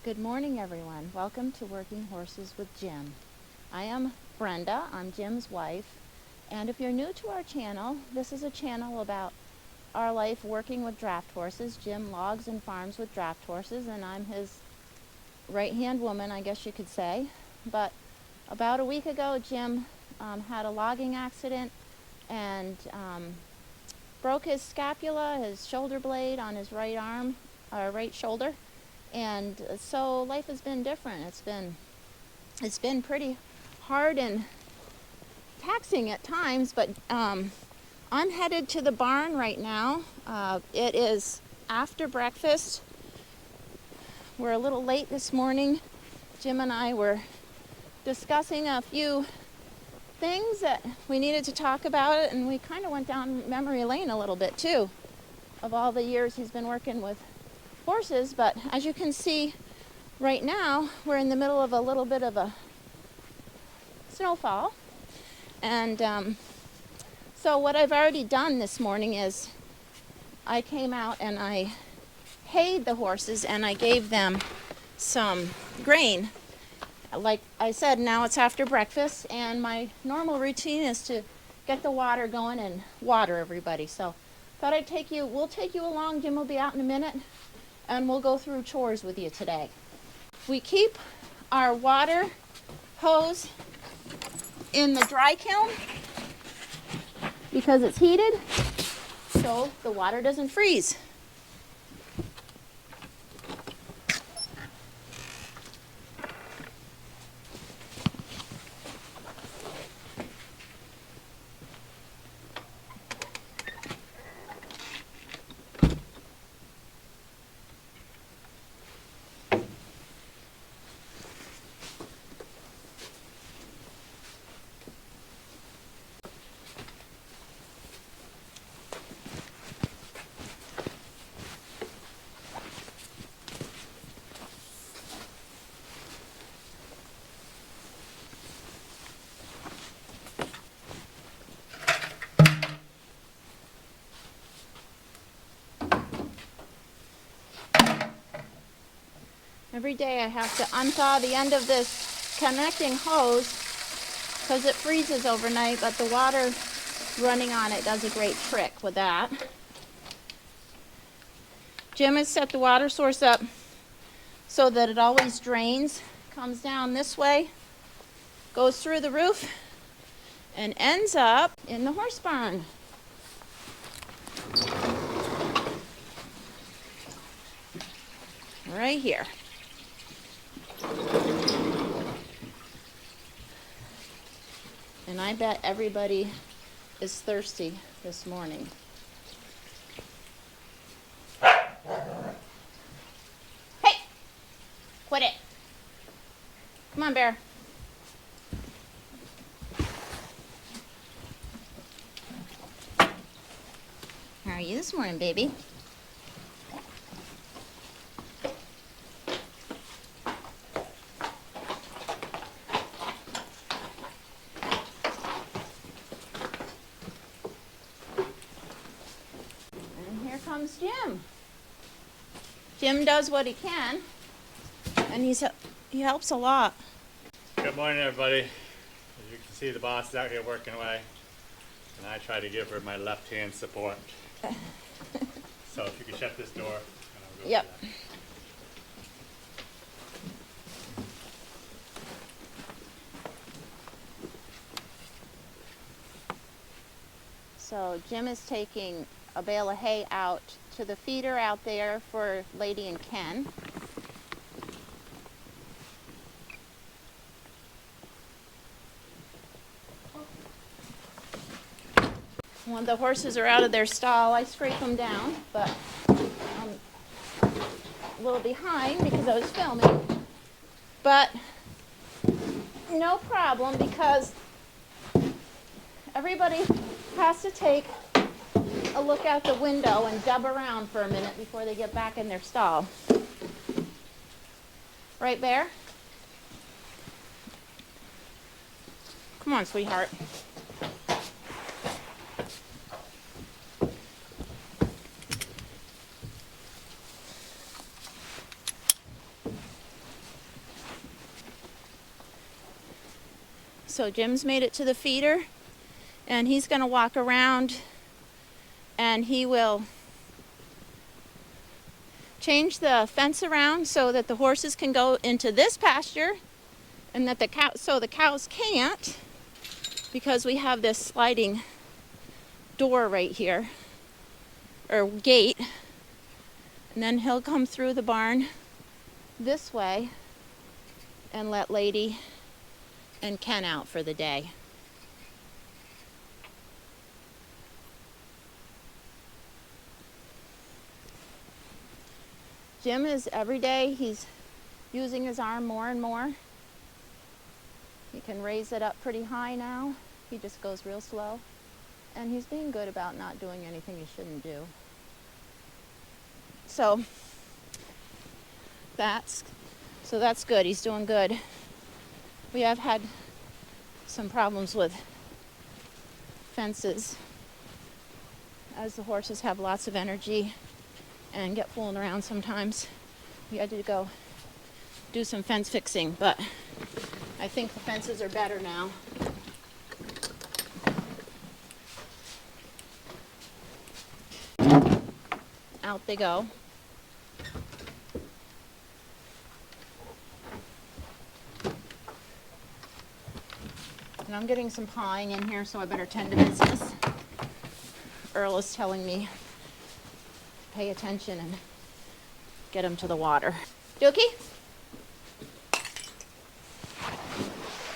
Good morning, everyone. Welcome to Working Horses with Jim. I am Brenda. I'm Jim's wife. And if you're new to our channel, this is a channel about our life working with draft horses. Jim logs and farms with draft horses, and I'm his right-hand woman, I guess you could say. But about a week ago, Jim had a logging accident and broke his scapula, his shoulder blade on his right arm, right shoulder. And so life has been different. It's been pretty hard and taxing at times, but I'm headed to the barn right now. It is after breakfast. We're a little late this morning. Jim and I were discussing a few things that we needed to talk about, and we kind of went down memory lane a little bit too, of all the years he's been working with horses. But as you can see right now, we're in the middle of a little bit of a snowfall. And so what I've already done this morning is I came out and I hayed the horses and I gave them some grain. Like I said, now it's after breakfast, and my normal routine is to get the water going and water everybody. So thought we'll take you along. Jim will be out in a minute, and we'll go through chores with you today. We keep our water hose in the dry kiln because it's heated, so the water doesn't freeze. Every day I have to unthaw the end of this connecting hose because it freezes overnight, but the water running on it does a great trick with that. Jim has set the water source up so that it always drains, comes down this way, goes through the roof, and ends up in the horse barn. Right here. And I bet everybody is thirsty this morning. Hey! Quit it! Come on, Bear. How are you this morning, baby? Comes Jim. Jim does what he can, and he helps a lot. Good morning, everybody. As you can see, the boss is out here working away, and I try to give her my left hand support. So if you can shut this door, and I'll go. Yep. So Jim is taking a bale of hay out to the feeder out there for Lady and Ken. When the horses are out of their stall, I scrape them down, but I'm a little behind because I was filming. But no problem, because everybody has to take a look out the window and dub around for a minute before they get back in their stall. Right, Bear? Come on, sweetheart. So Jim's made it to the feeder, and he's going to walk around, and he will change the fence around so that the horses can go into this pasture, and that the cows can't, because we have this sliding door right here, or gate. And then he'll come through the barn this way and let Lady and Ken out for the day. Jim is every day, he's using his arm more and more. He can raise it up pretty high now. He just goes real slow. And he's being good about not doing anything he shouldn't do. So that's good. He's doing good. We have had some problems with fences, as the horses have lots of energy and get fooling around sometimes. We had to go do some fence fixing, but I think the fences are better now. Out they go. And I'm getting some pawing in here, so I better tend to business. Earl is telling me pay attention and get him to the water. Dookie?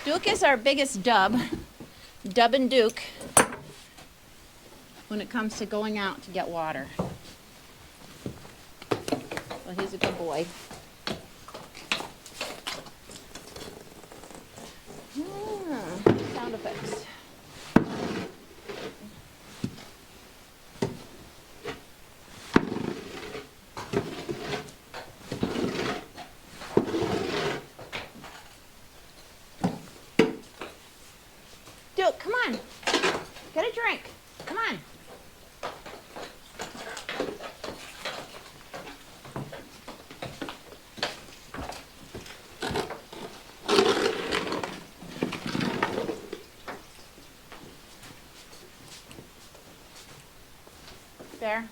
Duke is our biggest dub and Duke, when it comes to going out to get water. Well, he's a good boy. Sound effects. Duke, come on. Get a drink. Come on. There.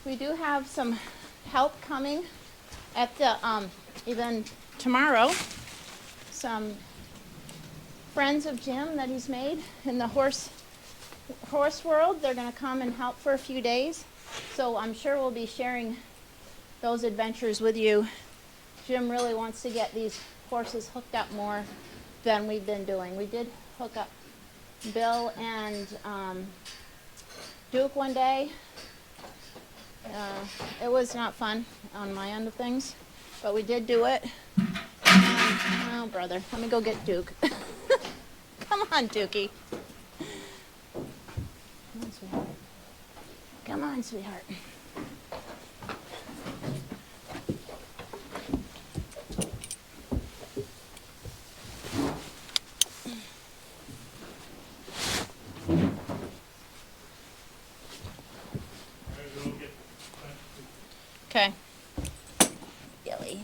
We do have some help coming at the even tomorrow. Some friends of Jim that he's made in the horse world. They're going to come and help for a few days. So I'm sure we'll be sharing those adventures with you. Jim really wants to get these horses hooked up more than we've been doing. We did hook up Bill and Duke one day. It was not fun on my end of things, but we did do it. Oh, brother, let me go get Duke. Come on, Dookie. Come on, sweetheart. Come on, sweetheart. Okay. Billy.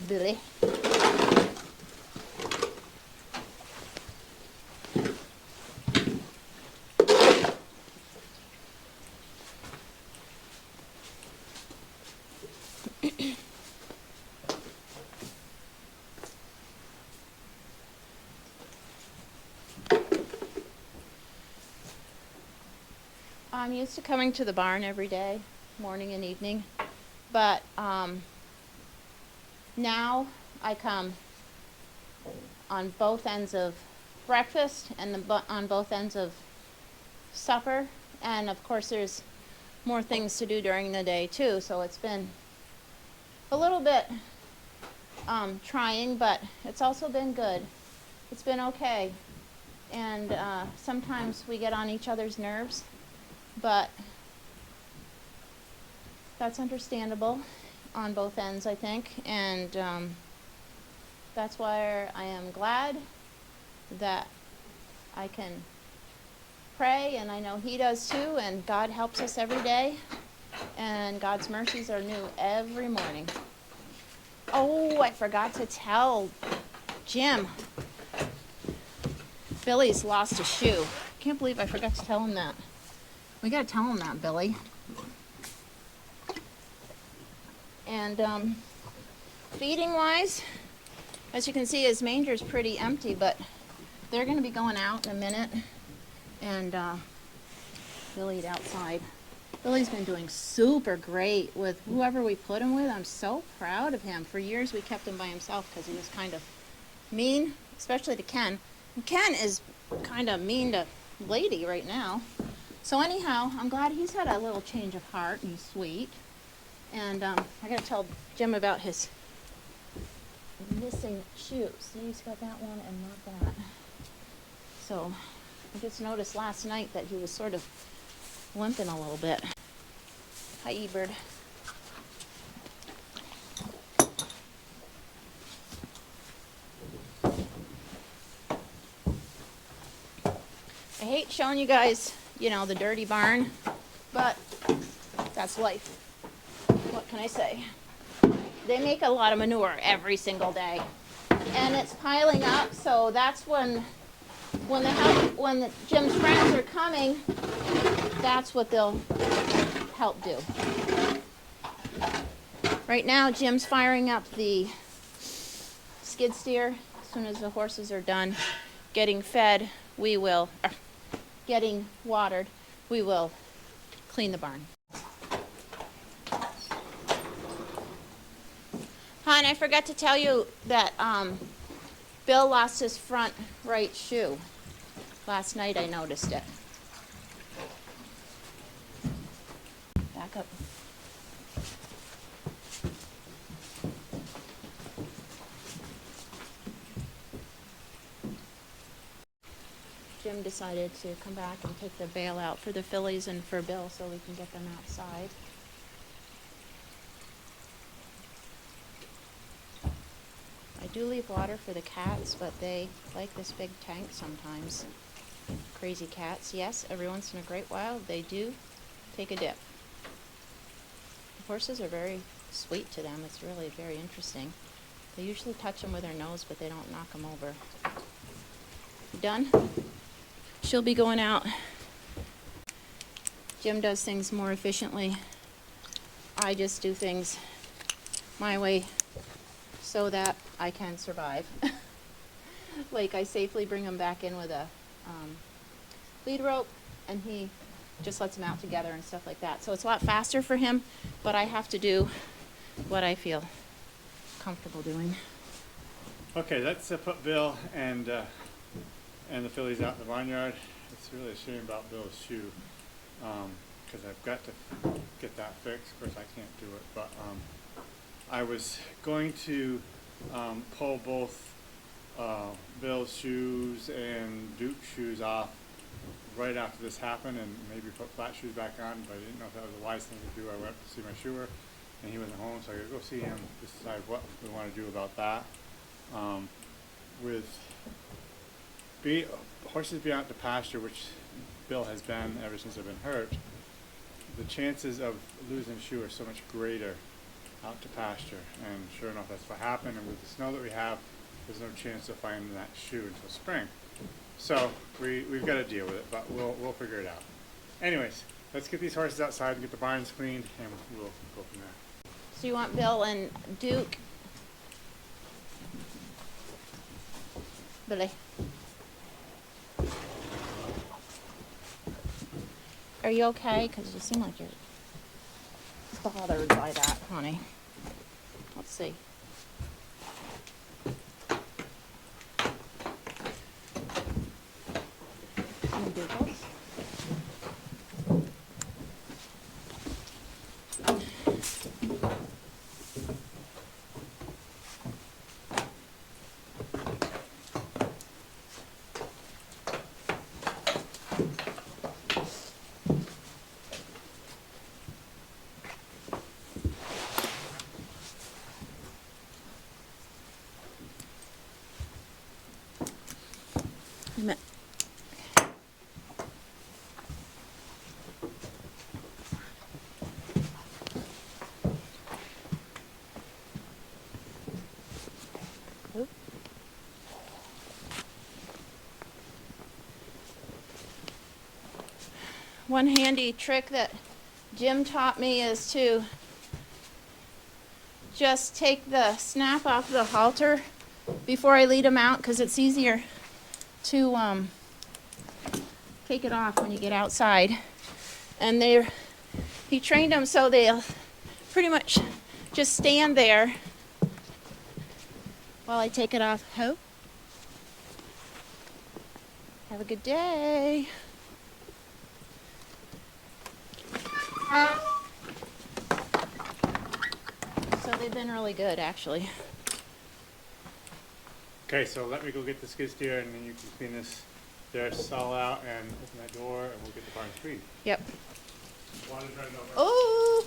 Billy. I'm used to coming to the barn every day, morning and evening, but now I come on both ends of breakfast and on both ends of supper, and of course there's more things to do during the day too, so it's been a little bit trying, but it's also been good. It's been okay, and sometimes we get on each other's nerves, but that's understandable on both ends, I think, and that's why I am glad that I can pray, and I know he does too, and God helps us every day, and God's mercies are new every morning. Oh, I forgot to tell Jim. Billy's lost a shoe. Can't believe I forgot to tell him that. We gotta tell him that, Billy. And feeding wise, as you can see, his manger's pretty empty, but they're gonna be going out in a minute, and he'll eat outside. Billy's been doing super great with whoever we put him with. I'm so proud of him. For years we kept him by himself because he was kind of mean, especially to Ken. And Ken is kind of mean to Lady right now. So anyhow, I'm glad he's had a little change of heart, and he's sweet. And I gotta tell Jim about his missing shoe. See, he's got that one and not that. So I just noticed last night that he was sort of limping a little bit. Hi, E-Bird. I hate showing you guys, you know, the dirty barn, but that's life. What can I say? They make a lot of manure every single day, and it's piling up, so that's when Jim's friends are coming, that's what they'll help do. Right now, Jim's firing up the skid steer. As soon as the horses are done getting fed, getting watered, we will clean the barn. Hon, I forgot to tell you that Bill lost his front right shoe. Last night I noticed it. Back up. Jim decided to come back and take the bale out for the fillies and for Bill so we can get them outside. I do leave water for the cats, but they like this big tank sometimes. Crazy cats. Yes, every once in a great while they do take a dip. The horses are very sweet to them. It's really very interesting. They usually touch them with their nose, but they don't knock them over. You done? She'll be going out. Jim does things more efficiently. I just do things my way so that I can survive. Like I safely bring him back in with a lead rope, and he just lets them out together and stuff like that. So it's a lot faster for him, but I have to do what I feel comfortable doing. Okay, let's put Bill and the fillies out in the barnyard. It's really a shame about Bill's shoe, because I've got to get that fixed. Of course, I can't do it, but I was going to pull both Bill's shoes and Duke's shoes off right after this happened, and maybe put flat shoes back on, but I didn't know if that was a wise thing to do. I went to see my shoer, and he wasn't home, so I gotta go see him, decide what we want to do about that. With horses being out to pasture, which Bill has been ever since I've been hurt, the chances of losing shoe are so much greater out to pasture, and sure enough, that's what happened. And with the snow that we have, there's no chance of finding that shoe until spring. So we've got to deal with it, but we'll figure it out. Anyways, let's get these horses outside and get the barns cleaned, and we'll go from there. So you want Bill and Duke? Billy. Are you okay? Because you seem like you're bothered by that, honey. Let's see. Any giggles? One handy trick that Jim taught me is to just take the snap off the halter before I lead them out, because it's easier to take it off when you get outside. And he trained them so they'll pretty much just stand there while I take it off. Ho. Have a good day. So they've been really good, actually. Okay, so let me go get the skid steer, and then you can clean this there stall out and open that door, and we'll get the barn free. Yep. Water's running over. Oh!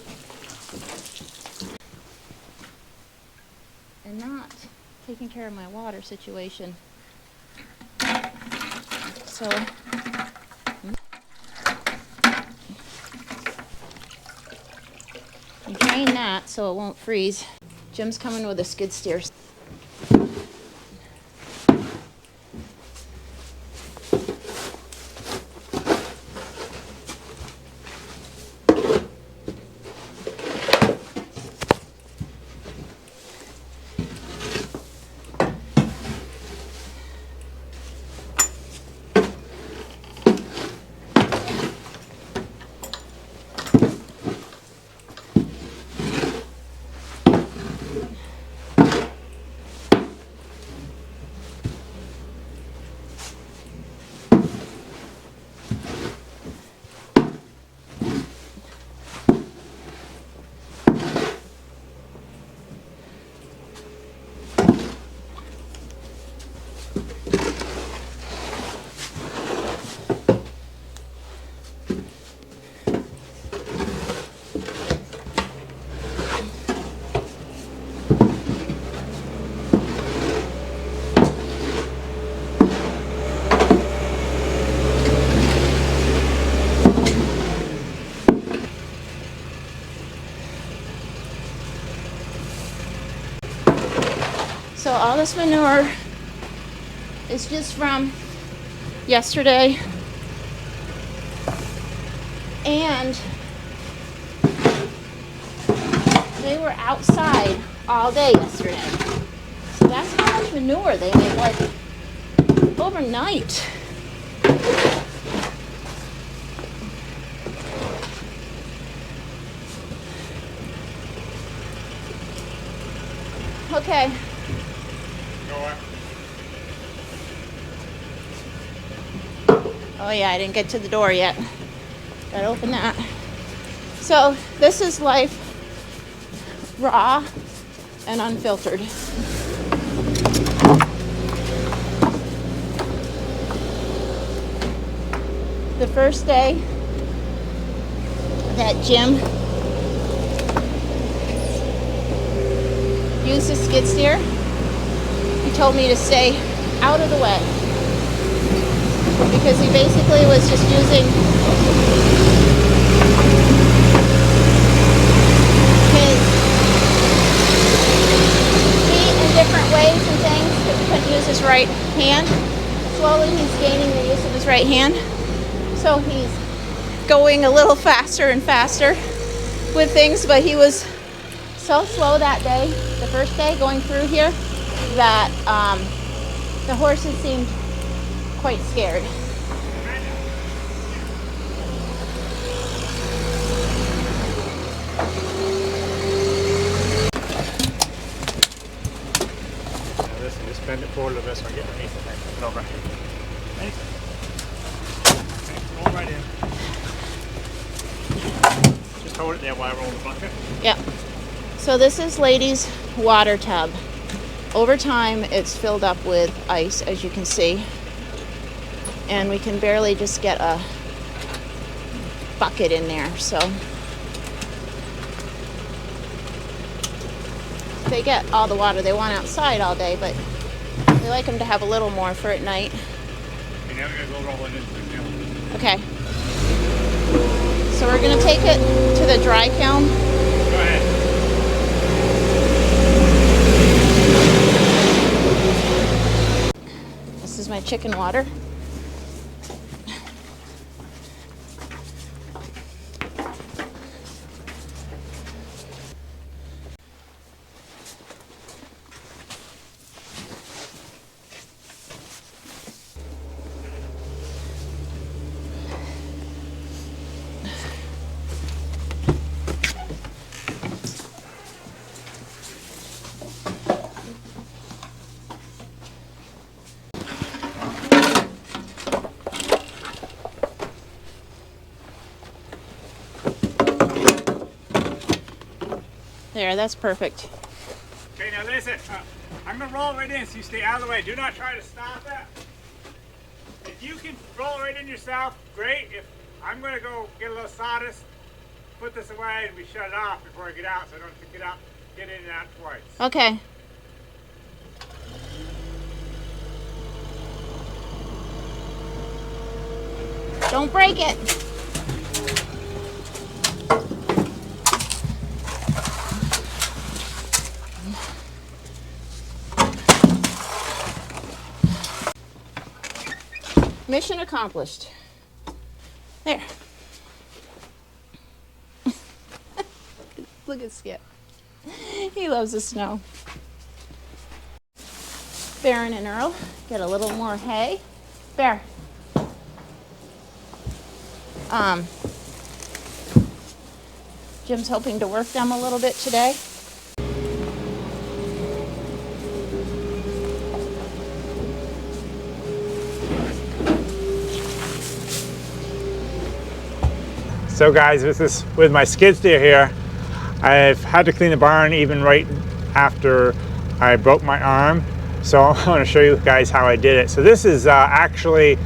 And not taking care of my water situation. So, you drain that so it won't freeze. Jim's coming with a skid steer. So all this manure is just from yesterday, and they were outside all day yesterday. So that's how much manure they made, like overnight. Okay. Oh yeah, I didn't get to the door yet. Gotta open that. So this is life raw and unfiltered. The first day that Jim used the skid steer, he told me to stay out of the way, because he basically was just using his feet in different ways and things, because he couldn't use his right hand. Slowly he's gaining the use of his right hand, so he's going a little faster and faster with things, but he was so slow that day, the first day going through here, that the horses seemed quite scared. forward a little bit so I get underneath it and flip it over. Ready? Okay, roll right in. Just hold it there while I roll the bucket. Yep. So this is Lady's water tub. Over time, it's filled up with ice, as you can see. And we can barely just get a bucket in there, so. They get all the water they want outside all day, but we like them to have a little more for at night. Okay, now we're going to go roll it into the kiln. Okay. So we're going to take it to the dry kiln. Go ahead. This is my chicken water. There, that's perfect. Okay, now listen. I'm going to roll right in so you stay out of the way. Do not try to stop it. If you can roll right in yourself, great. If I'm going to go get a little sawdust, put this away, and we shut it off before I get out so I don't have to get in and out twice. Okay. Don't break it. Mission accomplished. There. Look at Skip. He loves the snow. Baron and Earl get a little more hay. Bear. Jim's hoping to work them a little bit today. So guys, this is with my skid steer here. I've had to clean the barn even right after I broke my arm. So I want to show you guys how I did it. So this is actually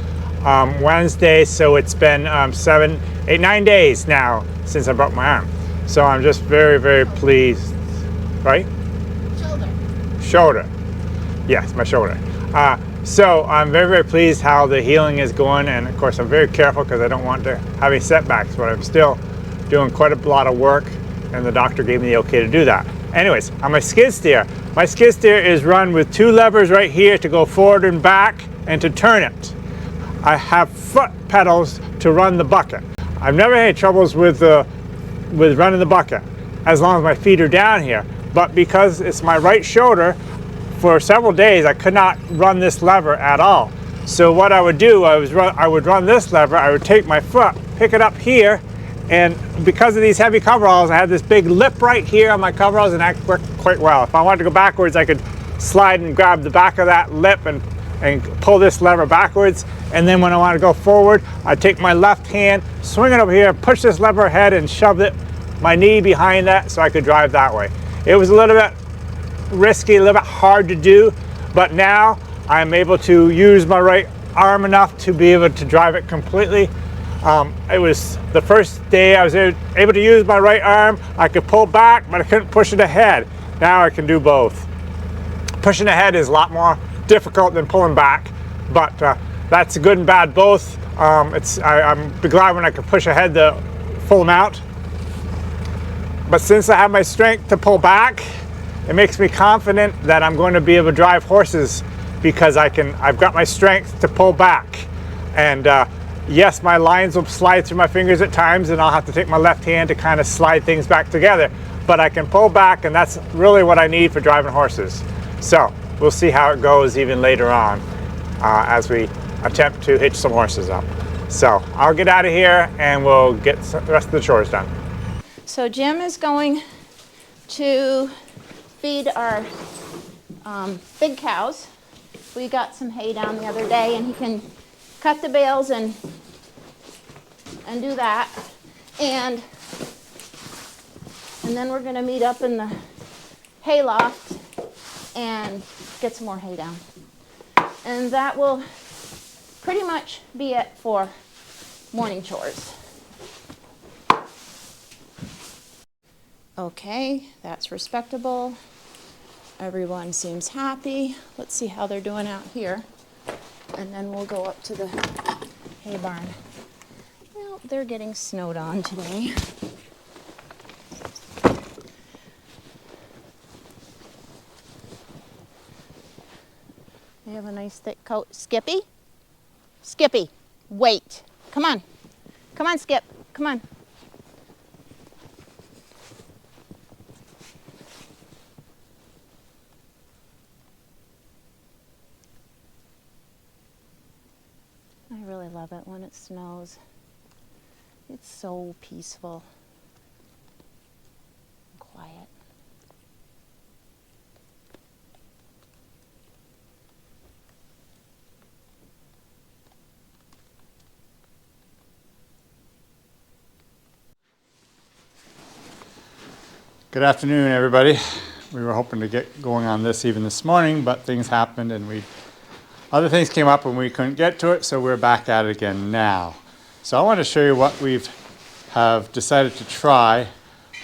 Wednesday, so it's been 9 days now since I broke my arm. So I'm just very, very pleased, right? Shoulder. Yes, my shoulder. So I'm very, very pleased how the healing is going, and of course I'm very careful because I don't want to have any setbacks, but I'm still doing quite a lot of work, and the doctor gave me the okay to do that. Anyways, on my skid steer is run with 2 levers right here to go forward and back and to turn it. I have foot pedals to run the bucket. I've never had troubles with running the bucket as long as my feet are down here, but because it's my right shoulder, for several days I could not run this lever at all. So what I would do, I would run this lever, I would take my foot, pick it up here, and because of these heavy coveralls, I had this big lip right here on my coveralls, and that worked quite well. If I wanted to go backwards, I could slide and grab the back of that lip and pull this lever backwards. And then when I want to go forward, I'd take my left hand, swing it over here, push this lever ahead and shove my knee behind that so I could drive that way. It was a little bit risky, a little bit hard to do, but now I'm able to use my right arm enough to be able to drive it completely. It was the first day I was able to use my right arm. I could pull back, but I couldn't push it ahead. Now I can do both. Pushing ahead is a lot more difficult than pulling back, but that's good and bad both. I'm glad when I can push ahead the full amount. But since I have my strength to pull back, it makes me confident that I'm going to be able to drive horses because I've got my strength to pull back. And yes, my lines will slide through my fingers at times, and I'll have to take my left hand to kind of slide things back together. But I can pull back, and that's really what I need for driving horses. So we'll see how it goes even later on as we attempt to hitch some horses up. So I'll get out of here and we'll get the rest of the chores done. So Jim is going to feed our big cows. We got some hay down the other day, and he can cut the bales and do that. And then we're going to meet up in the hay loft and get some more hay down. And that will pretty much be it for morning chores. Okay, that's respectable. Everyone seems happy. Let's see how they're doing out here. And then we'll go up to the hay barn. Well, they're getting snowed on today. They have a nice thick coat. Skippy? Skippy, wait. Come on. Come on, Skip. Come on. I really love it when it snows. It's so peaceful and quiet. Good afternoon, everybody. We were hoping to get going on this even this morning, but things happened and other things came up and we couldn't get to it, so we're back at it again now. So I want to show you what have decided to try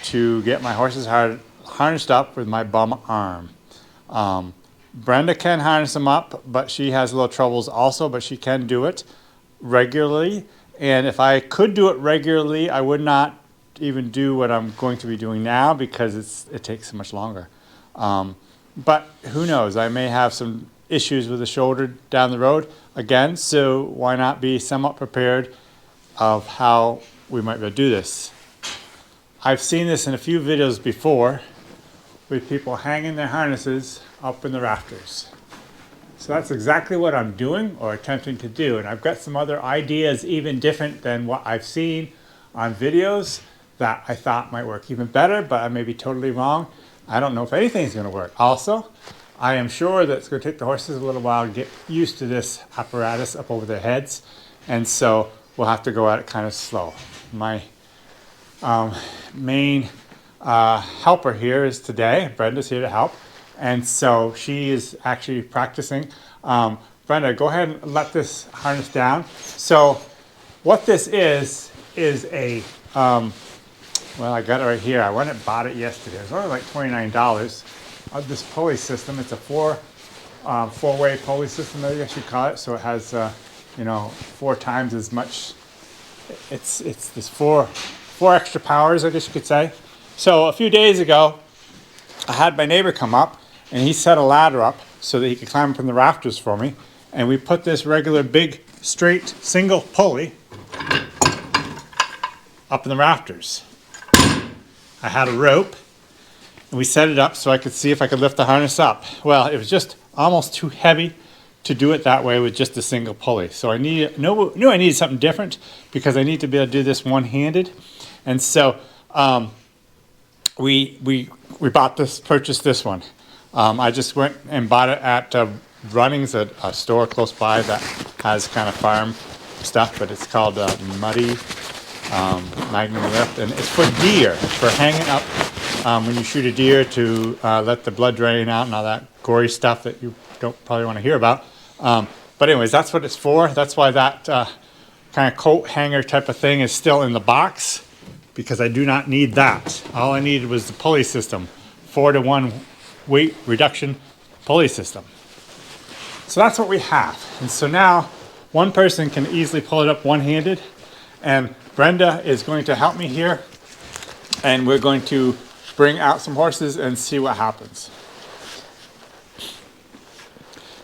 to get my horses harnessed up with my bum arm. Brenda can harness them up, but she has little troubles also, but she can do it regularly. And if I could do it regularly, I would not even do what I'm going to be doing now because it takes so much longer. But who knows? I may have some issues with the shoulder down the road again, so why not be somewhat prepared of how we might be able to do this. I've seen this in a few videos before with people hanging their harnesses up in the rafters. So that's exactly what I'm doing or attempting to do, and I've got some other ideas even different than what I've seen on videos that I thought might work even better, but I may be totally wrong. I don't know if anything's going to work. Also, I am sure that it's going to take the horses a little while to get used to this apparatus up over their heads, and so we'll have to go at it kind of slow. My main helper here is today. Brenda's here to help, and so she is actually practicing. Brenda, go ahead and let this harness down. So what this is a well, I got it right here. I went and bought it yesterday. It was only like $29. This pulley system, it's a four-way pulley system, I guess you call it. So it has, 4 times as much. It's this four extra powers, I guess you could say. So a few days ago, I had my neighbor come up, and he set a ladder up so that he could climb up in the rafters for me. And we put this regular big, straight, single pulley up in the rafters. I had a rope, and we set it up so I could see if I could lift the harness up. Well, it was just almost too heavy to do it that way with just a single pulley. So I knew I needed something different because I need to be able to do this one-handed. And so we purchased this one. I just went and bought it at Runnings, a store close by that has kind of farm stuff, but it's called Muddy Magnum Lift, and it's for deer. It's for hanging up when you shoot a deer to let the blood drain out and all that gory stuff that you don't probably want to hear about. But anyways, that's what it's for. That's why that kind of coat hanger type of thing is still in the box, because I do not need that. All I needed was the pulley system, 4-to-1 weight reduction pulley system. So that's what we have. And so now one person can easily pull it up one-handed, and Brenda is going to help me here, and we're going to bring out some horses and see what happens.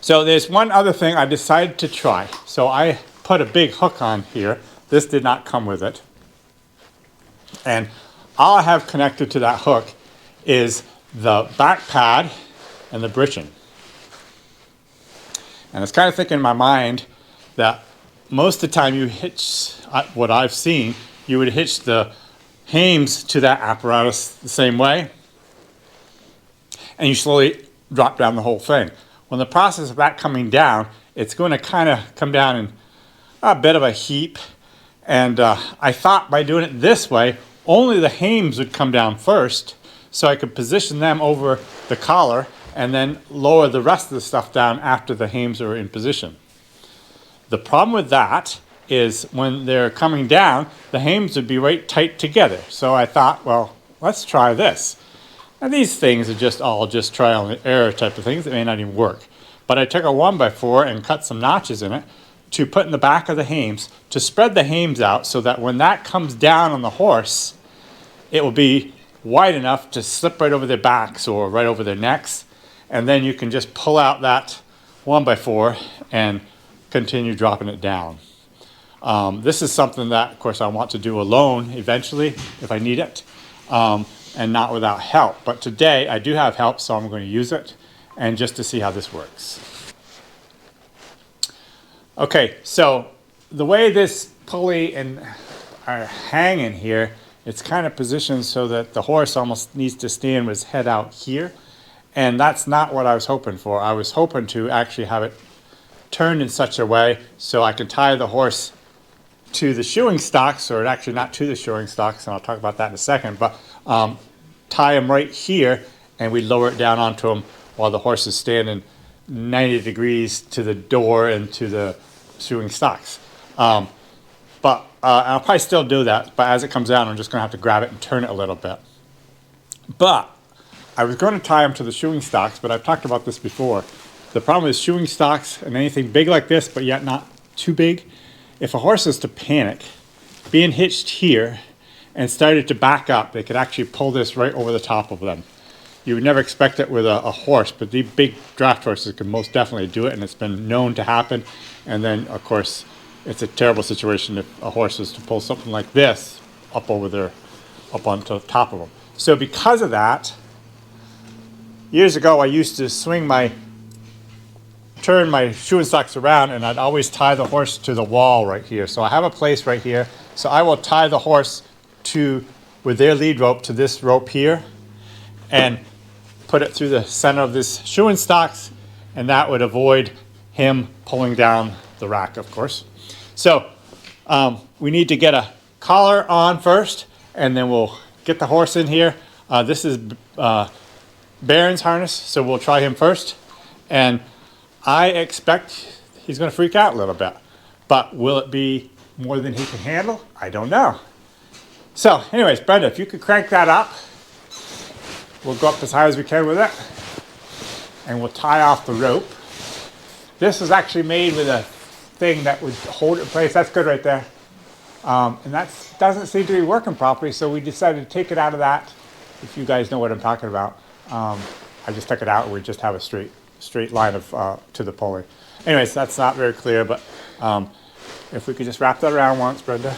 So there's one other thing I decided to try. So I put a big hook on here. This did not come with it. And all I have connected to that hook is the back pad and the breeching. And it's kind of thinking in my mind that most of the time you hitch, what I've seen, you would hitch the hames to that apparatus the same way, and you slowly drop down the whole thing. Well, in the process of that coming down, it's going to kind of come down in a bit of a heap. And I thought by doing it this way, only the hames would come down first, so I could position them over the collar and then lower the rest of the stuff down after the hames are in position. The problem with that is when they're coming down, the hames would be right tight together. So I thought, well, let's try this. Now these things are just trial and error type of things. It may not even work. But I took a 1x4 and cut some notches in it to put in the back of the hames to spread the hames out so that when that comes down on the horse, it will be wide enough to slip right over their backs or right over their necks. And then you can just pull out that 1x4 and continue dropping it down. This is something that, of course, I want to do alone eventually if I need it, and not without help. But today I do have help, so I'm going to use it and just to see how this works. Okay, so the way this pulley and are hanging here, it's kind of positioned so that the horse almost needs to stand with his head out here. And that's not what I was hoping for. I was hoping to actually have it turned in such a way so I can tie the horse to the shoeing stocks, or actually not to the shoeing stocks, and I'll talk about that in a second, but tie him right here and we lower it down onto him while the horse is standing 90 degrees to the door and to the shoeing stocks. But I'll probably still do that, but as it comes down, I'm just going to have to grab it and turn it a little bit. But I was going to tie him to the shoeing stocks, but I've talked about this before. The problem with shoeing stocks and anything big like this, but yet not too big, if a horse is to panic, being hitched here and started to back up, they could actually pull this right over the top of them. You would never expect it with a horse, but the big draft horses can most definitely do it, and it's been known to happen. And then, of course, it's a terrible situation if a horse is to pull something like this up onto the top of them. So because of that, years ago I used to turn my shoeing stocks around, and I'd always tie the horse to the wall right here. So I have a place right here. So I will tie the horse with their lead rope to this rope here and put it through the center of this shoeing stocks, and that would avoid him pulling down the rack, of course. So we need to get a collar on first, and then we'll get the horse in here. This is Baron's harness, so we'll try him first. And I expect he's going to freak out a little bit. But will it be more than he can handle? I don't know. So anyways, Brenda, if you could crank that up, we'll go up as high as we can with it. And we'll tie off the rope. This is actually made with a thing that would hold it in place. That's good right there. And that doesn't seem to be working properly, so we decided to take it out of that. If you guys know what I'm talking about. I just took it out and we just have a straight line of to the pulley. Anyways, that's not very clear, but if we could just wrap that around once, Brenda.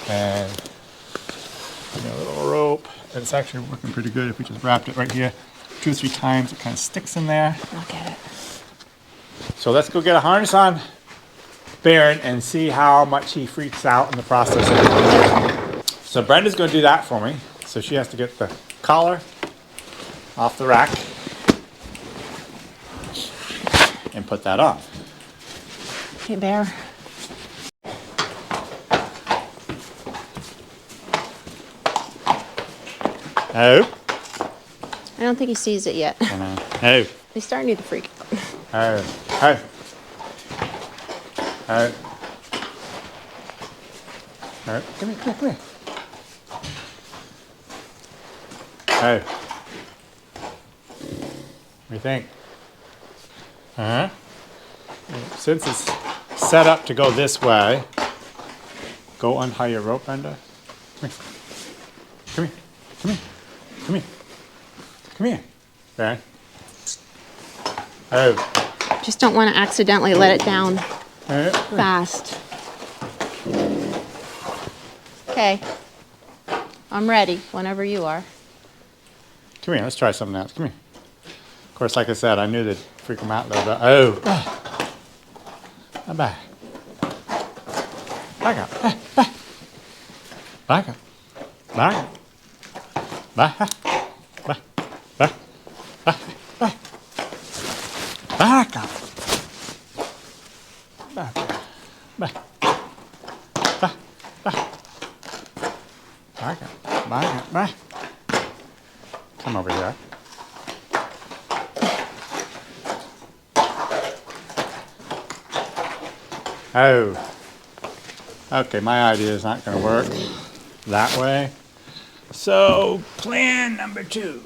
And a little rope. And it's actually working pretty good if we just wrapped it right here 2 or 3 times. It kind of sticks in there. I'll get it. So let's go get a harness on Baron and see how much he freaks out in the process. So Brenda's going to do that for me. So she has to get the collar off the rack and put that on. Hey, Bear. Oh. I don't think he sees it yet. Oh. He's starting to freak Oh. out. Oh. Oh. Oh. Come here. Oh. What do you think? Since it's set up to go this way, go untie your rope, Brenda. Come here. There. Oh. Just don't want to accidentally let it down Oh. fast. Okay. I'm ready whenever you are. Come here, let's try something else. Come here. Of course, like I said, I knew they'd freak them out a little bit. Oh. Back. Back up. Back up. Back up. Back up. Back. Back. Back. Back. Back up. Back up. Back. Back. Back. Back up. Back up. Back. Come over here. Oh. Okay, my idea is not going to work that way. So, plan number 2.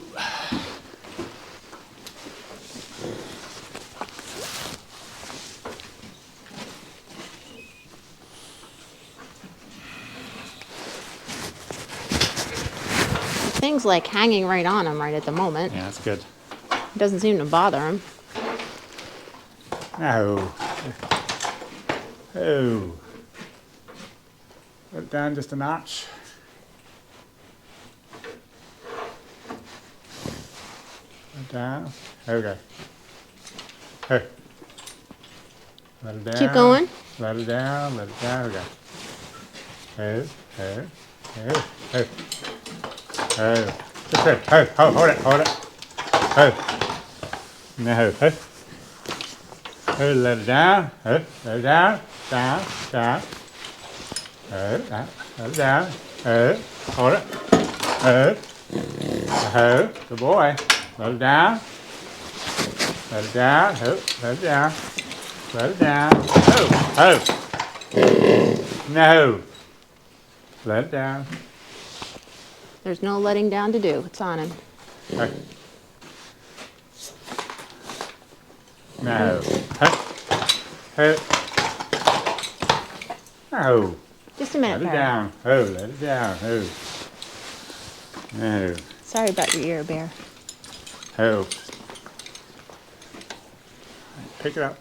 Thing's like hanging right on him right at the moment. Yeah, that's good. It doesn't seem to bother him. No. Oh. Put it down just a notch. Put it down. Okay. Hey. Let it down. Keep going. Let it down. Let it down. Okay. Hey. Hey. Hey. Hey. Hey. Just here. Hey. Oh, hold it. Hold it. Hey. No. Hey. Hey. Let it down. Hey. Let it down. Down. Down. Hey. Down. Let it down. Hey. Hold it. Hey. Hey. Good boy. Let it down. Let it down. Hey. Let it down. Let it down. Oh. Oh. No. Let it down. There's no letting down to do. It's on him. Hey. No. Hey. Hey. No. Just a minute, Let it Bear. down. Oh, let it down. Oh. No. Sorry about your ear, Bear. Oh. Pick it up.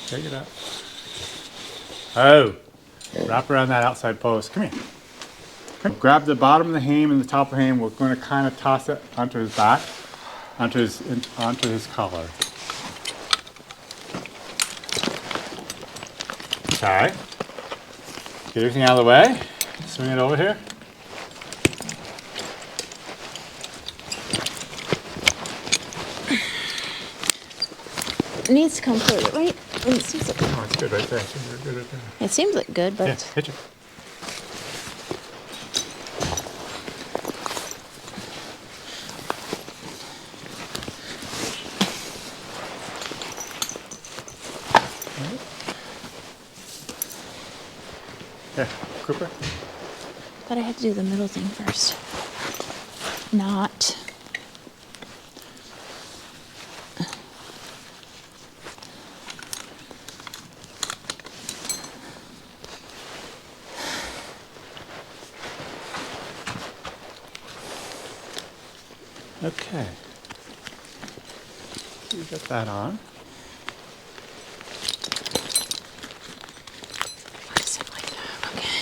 Pick it up. Oh. Wrap around that outside post. Come here. Grab the bottom of the ham and the top of the ham. We're going to kind of toss it onto his back, onto his collar. Okay. Get everything out of the way. Swing it over here. It needs to come further, right? It seems like, Oh, it's good right there. It's good right there. it seems like good, but Yeah, hitch it. Yeah, Cooper. but I had to do the middle thing first. Not. Okay. You got that on. Why is it like that? Okay.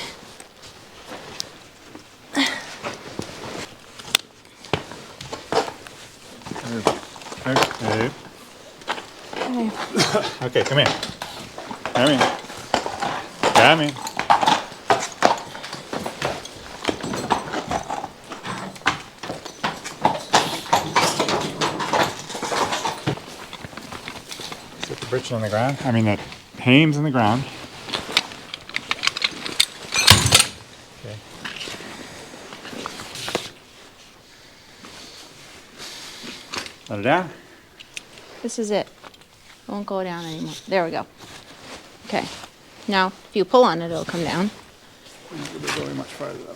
Okay. Okay. Okay, come here. Come here. Come here. Set the britch on the ground. I mean, the ham's on the ground. Okay. Let it down. This is it. It won't go down anymore. There we go. Okay. Now, if you pull on it, it'll come down. It'll be going much farther though.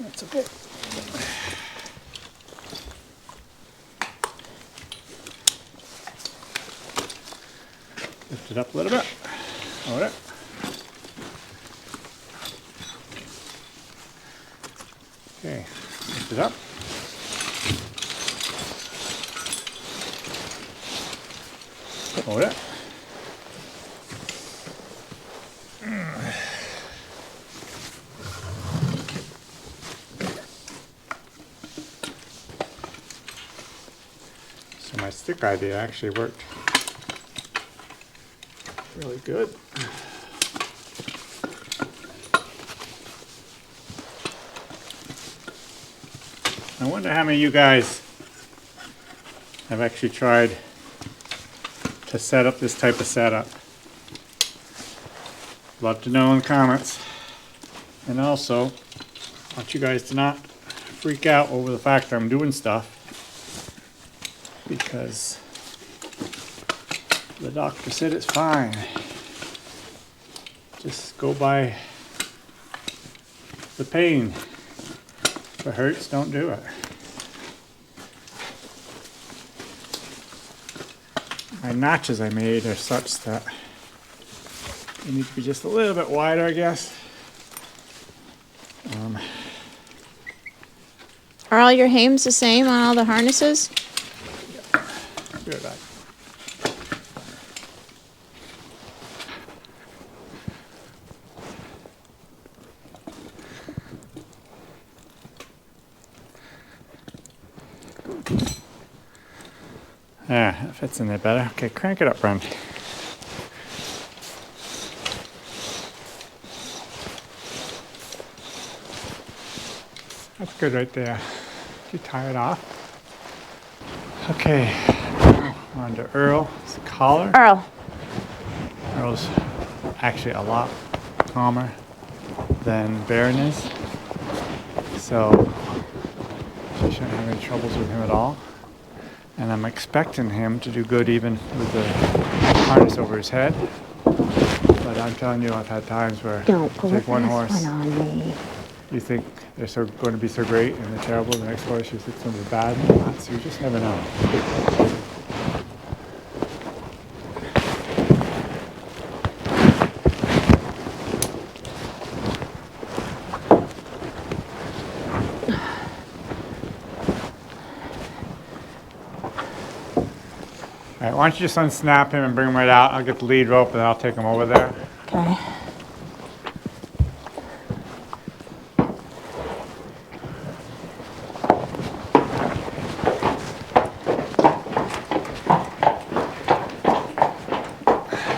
That's okay. Lift it up a little bit. Hold it. Okay. Lift it up. Hold it. So my stick idea actually worked really good. I wonder how many of you guys I've actually tried to set up this type of setup. Love to know in the comments. And also, I want you guys to not freak out over the fact that I'm doing stuff, because the doctor said it's fine. Just go by the pain. If it hurts, don't do it. My notches I made are such that they need to be just a little bit wider, I guess. Are all your hames the same on all the harnesses? Be right back. Yeah, that fits in there better. Okay, crank it up, Brent. That's good right there. You tie it off. Okay, on to Earl's collar. Earl. Earl's actually a lot calmer than Baron is, so she shouldn't have any troubles with him at all. And I'm expecting him to do good even with the harness over his head. But I'm telling you, I've had times where Don't you pull take a one fast horse, one on me. you think they're going to be so great and they're terrible. The next horse you think it's going to be bad and not. So you just never know. All right, why don't you just unsnap him and bring him right out. I'll get the lead rope and I'll take him over there. Okay.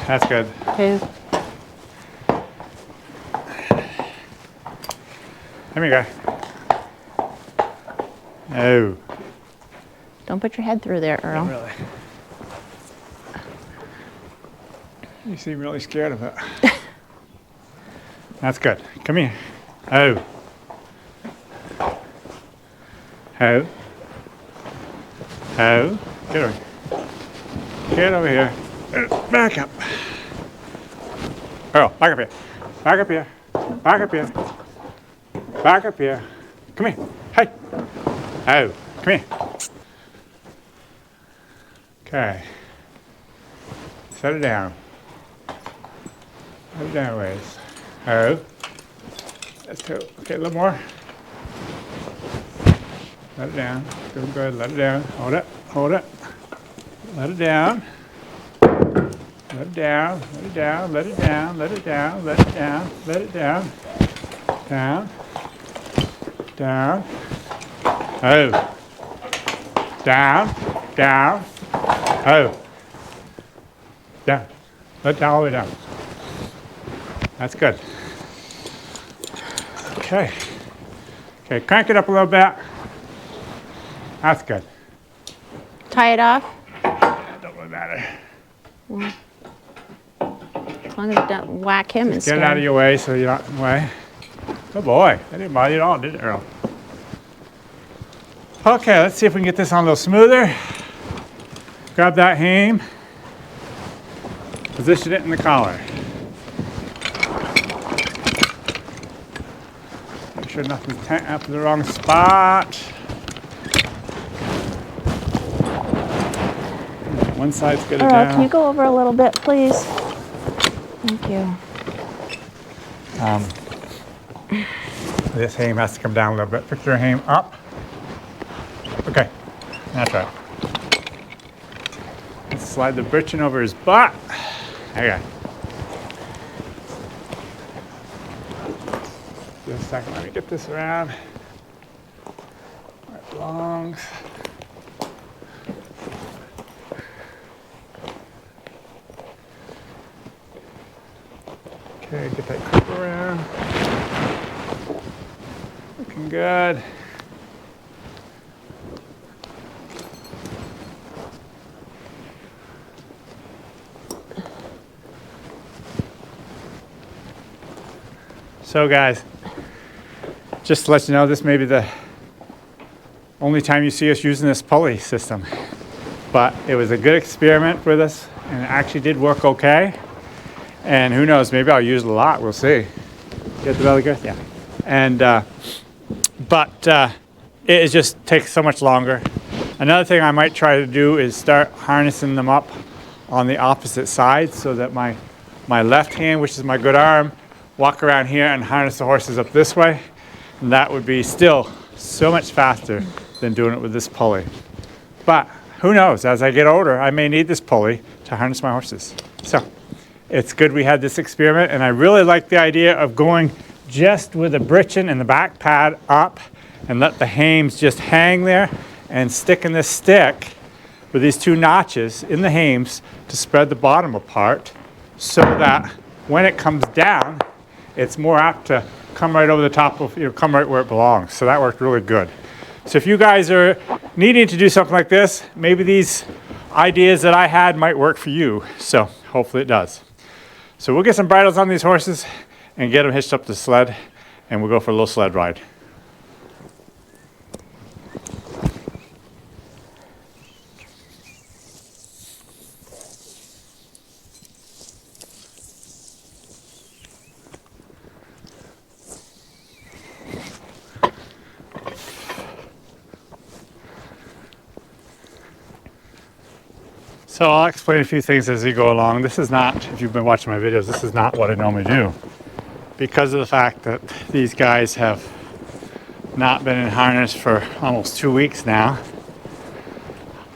That's good. Okay. Come here, guy. Oh. Don't put your head through there, Earl. Really. You seem really scared of it. That's good. Come here. Oh. Oh. Oh. Get over here. Get over here. Back up. Earl, back up here. Back up here. Back up here. Back up here. Come here. Hey. Oh. Come here. Okay. Set it down. Set it down a ways. Oh. That's two. Okay, a little more. Let it down. Doing good. Let it down. Hold it. Hold it. Let it down. Let it down. Let it down. Let it down. Let it down. Let it down. Let it down. Down. Down. Oh. Down. Down. Oh. Down. Let it down all the way down. That's good. Okay. Okay, crank it up a little bit. That's good. Tie it off. That don't really matter. Well, as long as it don't whack him instead. Get it out of your way so you're not in the way. Good boy. That didn't bother you at all, did it, Earl? Okay, let's see if we can get this on a little smoother. Grab that hame. Position it in the collar. Make sure nothing's up in the wrong spot. One side's good. Earl, down. can you go over a little bit, please? Thank you. This hame has to come down a little bit. Pick your hame up. Okay, that's right. Let's slide the birchen over his butt. Okay. Just a second, let me get this around. Where it belongs. Okay, get that clip around. Looking good. So guys, just to let you know, this may be the only time you see us using this pulley system. But it was a good experiment with us, and it actually did work okay. And who knows, maybe I'll use it a lot, we'll see. Get the belly good? Yeah. And, it just takes so much longer. Another thing I might try to do is start harnessing them up on the opposite side so that my left hand, which is my good arm, walk around here and harness the horses up this way. And that would be still so much faster than doing it with this pulley. But who knows, as I get older, I may need this pulley to harness my horses. So it's good we had this experiment, and I really like the idea of going just with a britchin and the back pad up and let the hames just hang there and sticking this stick with these two notches in the hames to spread the bottom apart so that when it comes down, it's more apt to come right over the top of, come right where it belongs. So that worked really good. So if you guys are needing to do something like this, maybe these ideas that I had might work for you. So hopefully it does. So we'll get some bridles on these horses and get them hitched up to the sled, and we'll go for a little sled ride. So I'll explain a few things as we go along. This is not, if you've been watching my videos, this is not what I normally do. Because of the fact that these guys have not been in harness for almost 2 weeks now,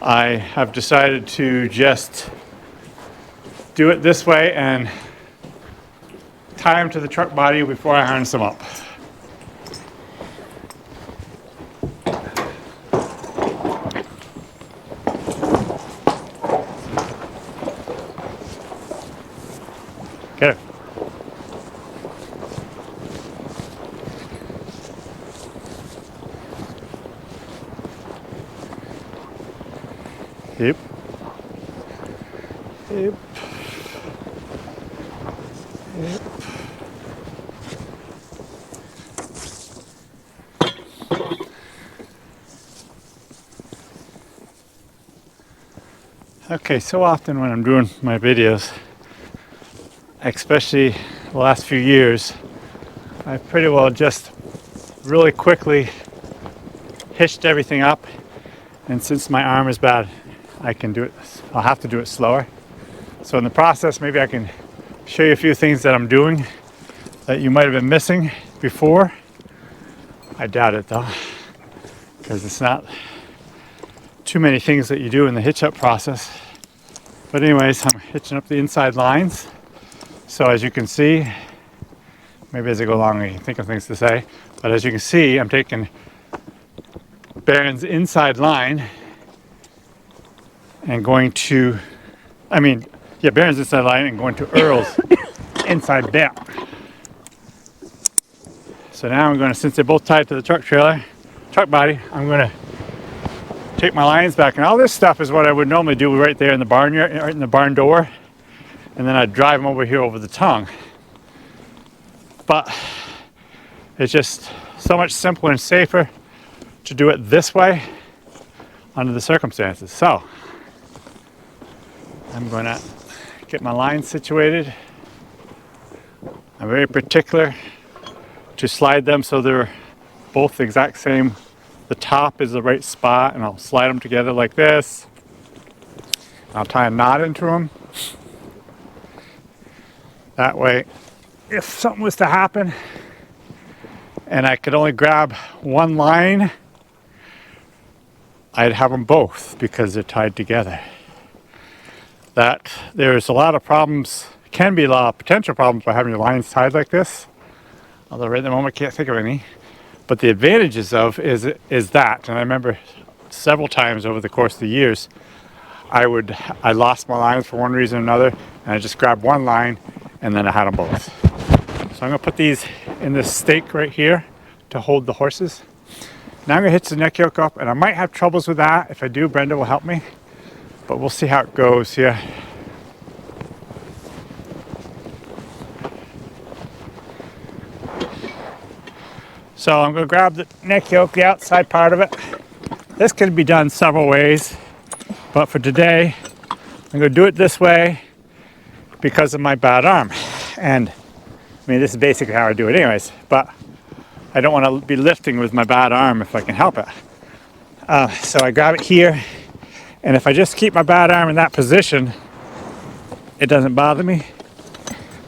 I have decided to just do it this way and tie them to the truck body before I harness them up. Get it. Yep. Yep. Yep. Okay, so often when I'm doing my videos, especially the last few years, I've pretty well just really quickly hitched everything up, and since my arm is bad, I can do it, I'll have to do it slower. So in the process, maybe I can show you a few things that I'm doing that you might have been missing before. I doubt it though, because it's not too many things that you do in the hitch up process. But anyways, I'm hitching up the inside lines. So as you can see, maybe as I go along I can think of things to say, but as you can see, I'm taking Baron's inside line and going to, Baron's inside line and going to Earl's inside bit. So now I'm going to, since they're both tied to the truck body, I'm going to take my lines back, and all this stuff is what I would normally do right there in the barnyard, right in the barn door. And then I'd drive them over here over the tongue. But it's just so much simpler and safer to do it this way under the circumstances. So I'm going to get my lines situated. I'm very particular to slide them so they're both the exact same. The top is the right spot, and I'll slide them together like this. I'll tie a knot into them. That way, if something was to happen and I could only grab one line, I'd have them both because they're tied together. That there's a lot of problems, can be a lot of potential problems by having your lines tied like this. Although right at the moment I can't think of any. But the advantages of is that, and I remember several times over the course of the years, I lost my lines for one reason or another, and I just grabbed one line and then I had them both. So I'm going to put these in this stake right here to hold the horses. Now I'm going to hitch the neck yoke up, and I might have troubles with that. If I do, Brenda will help me, but we'll see how it goes here. So I'm going to grab the neck yoke, the outside part of it. This can be done several ways, but for today, I'm going to do it this way because of my bad arm. And I mean, this is basically how I do it anyways, but I don't want to be lifting with my bad arm if I can help it. So I grab it here, and if I just keep my bad arm in that position, it doesn't bother me.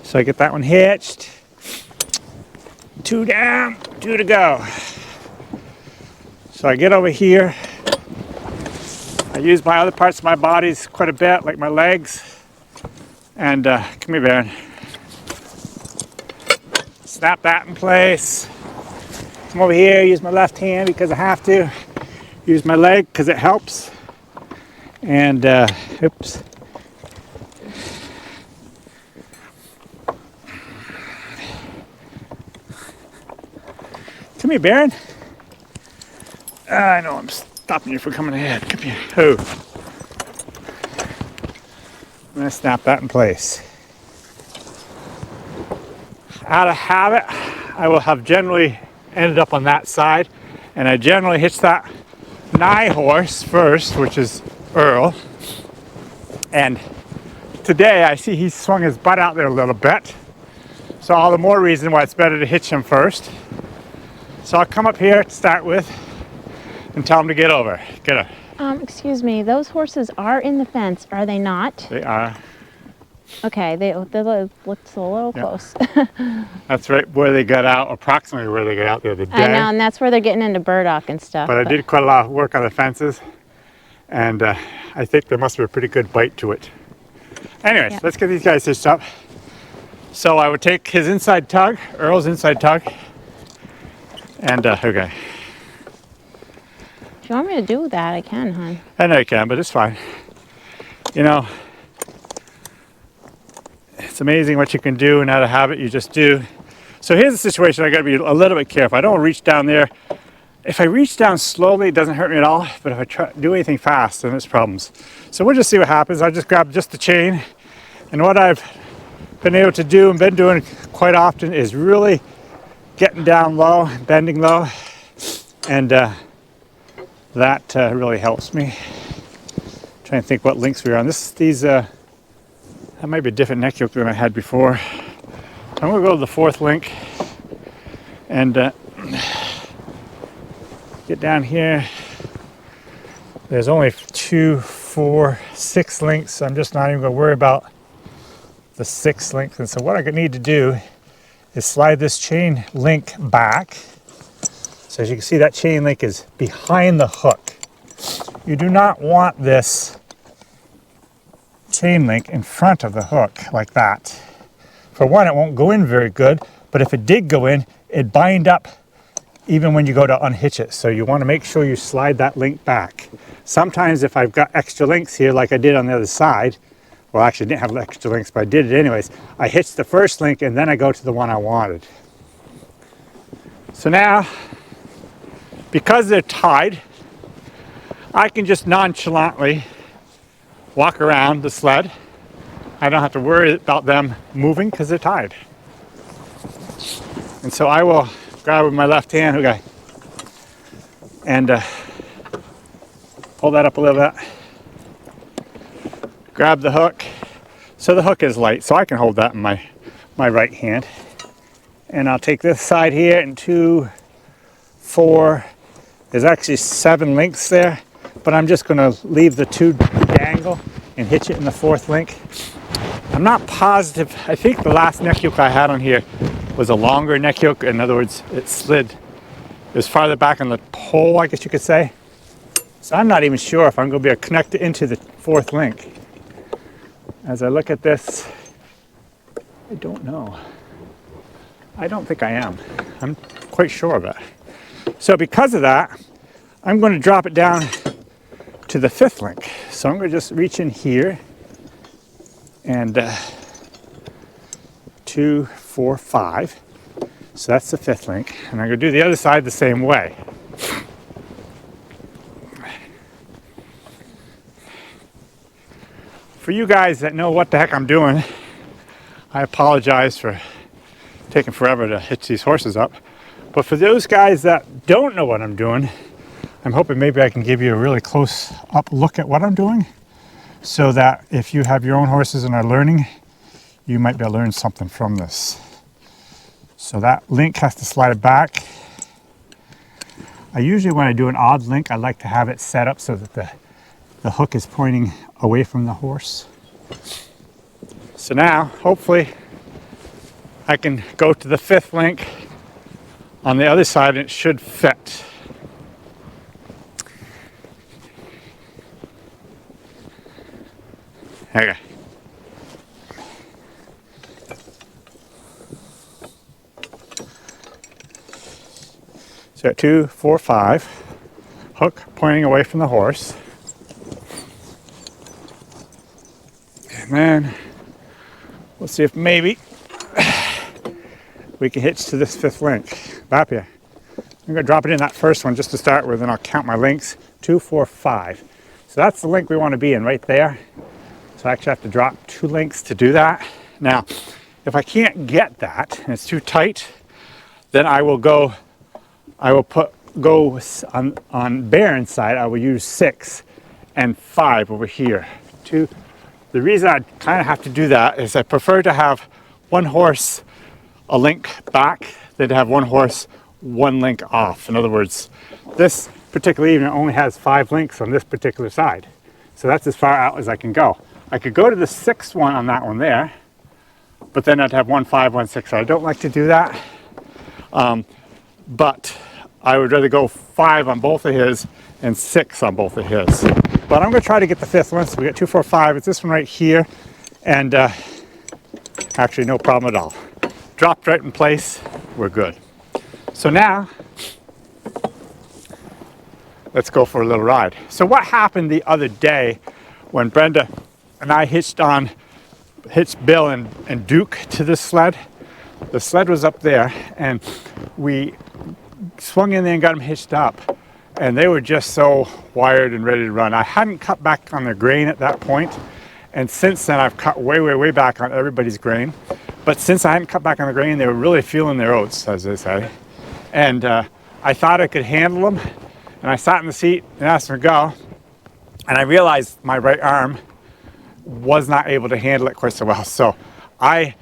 So I get that one hitched. 2 down, 2 to go. So I get over here. I use my other parts of my bodies quite a bit, like my legs. And come here, Baron. Snap that in place. Come over here, use my left hand because I have to. Use my leg because it helps. And, oops. Come here, Baron. I know I'm stopping you from coming ahead. Come here. Oh. I'm going to snap that in place. Out of habit, I will have generally ended up on that side, and I generally hitch that nigh horse first, which is Earl. And today I see he swung his butt out there a little bit, so all the more reason why it's better to hitch him first. So I'll come up here to start with and tell him to get over. Get her. Excuse me, those horses are in the fence, are they not? They are. Okay, they looked a little close. That's right where they got out, approximately where they got out the other day. I know, and that's where they're getting into burdock and stuff. But I did quite a lot of work on the fences, and I think there must be a pretty good bite to it. Anyways, Yeah. let's get these guys hitched up. So I would take his inside tug, Earl's inside tug, and okay. If you want me to do that, I can, hon. I know you can, but it's fine. You know, it's amazing what you can do and out of habit you just do. So here's the situation. I got to be a little bit careful. I don't want to reach down there. If I reach down slowly, it doesn't hurt me at all. But if I try do anything fast, then there's problems. So we'll just see what happens. I just grab just the chain. And what I've been able to do and been doing quite often is really getting down low, bending low. And that really helps me. Trying to think what links we're on. That might be a different neck yoke than I had before. I'm going to go to the 4th link and get down here. There's only 2, 4, 6 links, so I'm just not even going to worry about the 6th link. And so what I need to do is slide this chain link back. So as you can see, that chain link is behind the hook. You do not want this chain link in front of the hook like that. For one, it won't go in very good, but if it did go in, it'd bind up even when you go to unhitch it. So you want to make sure you slide that link back. Sometimes if I've got extra links here, like I did on the other side, well, actually I didn't have extra links, but I did it anyways. I hitched the first link and then I go to the one I wanted. So now, because they're tied, I can just nonchalantly walk around the sled. I don't have to worry about them moving because they're tied. And so I will grab with my left hand, okay, and hold that up a little bit. Grab the hook. So the hook is light, so I can hold that in my right hand. And I'll take this side here and 2, 4. There's actually 7 links there, but I'm just going to leave the 2 dangle and hitch it in the 4th link. I'm not positive. I think the last neck yoke I had on here was a longer neck yoke. In other words, it slid. It was farther back on the pole, I guess you could say. So I'm not even sure if I'm going to be able to connect it into the 4th link. As I look at this, I don't know. I don't think I am. I'm quite sure of it. So because of that, I'm going to drop it down to the 5th link. So I'm going to just reach in here and 2, 4, 5. So that's the 5th link. And I'm going to do the other side the same way. For you guys that know what the heck I'm doing, I apologize for taking forever to hitch these horses up. But for those guys that don't know what I'm doing, I'm hoping maybe I can give you a really close up look at what I'm doing, so that if you have your own horses and are learning, you might be able to learn something from this. So that link has to slide back. I usually, when I do an odd link, I like to have it set up so that the hook is pointing away from the horse. So now, hopefully, I can go to the 5th link on the other side and it should fit. Okay. So 2, 4, 5, hook pointing away from the horse. And then we'll see if maybe we can hitch to this 5th link. Back here. I'm going to drop it in that first one just to start with, and I'll count my links. 2, 4, 5. So that's the link we want to be in right there. So I actually have to drop 2 links to do that. Now, if I can't get that and it's too tight, then I will go on Baron's side. I will use 6 and 5 over here. The reason I kind of have to do that is I prefer to have one horse a link back than to have one horse 1 link off. In other words, this particular evening only has 5 links on this particular side. So that's as far out as I can go. I could go to the 6th one on that one there, but then I'd have 1, 5, 1, 6. So I don't like to do that. But I would rather go 5 on both of his and 6 on both of his. But I'm going to try to get the 5th one. So we got 2, 4, 5. It's this one right here. And actually no problem at all. Dropped right in place. We're good. So now, let's go for a little ride. So what happened the other day when Brenda and I hitched Bill and Duke to this sled? The sled was up there and we swung in there and got them hitched up, and they were just so wired and ready to run. I hadn't cut back on their grain at that point, and since then I've cut way back on everybody's grain. But since I hadn't cut back on the grain, they were really feeling their oats, as they say. And I thought I could handle them, and I sat in the seat and asked them to go, and I realized my right arm was not able to handle it quite so well. So I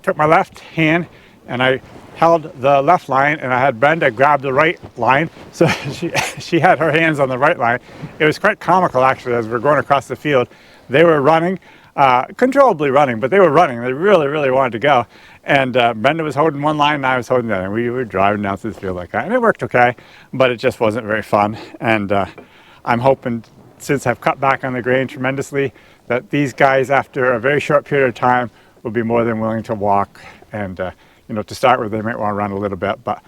took my left hand and I held the left line, and I had Brenda grab the right line. So she had her hands on the right line. It was quite comical, actually, as we were going across the field. They were running, controllably running, but they were running. They really wanted to go. And Brenda was holding one line and I was holding the other. And we were driving down through the field like that. And it worked okay, but it just wasn't very fun. And I'm hoping, since I've cut back on the grain tremendously, that these guys, after a very short period of time, will be more than willing to walk. And to start with, they might want to run a little bit, but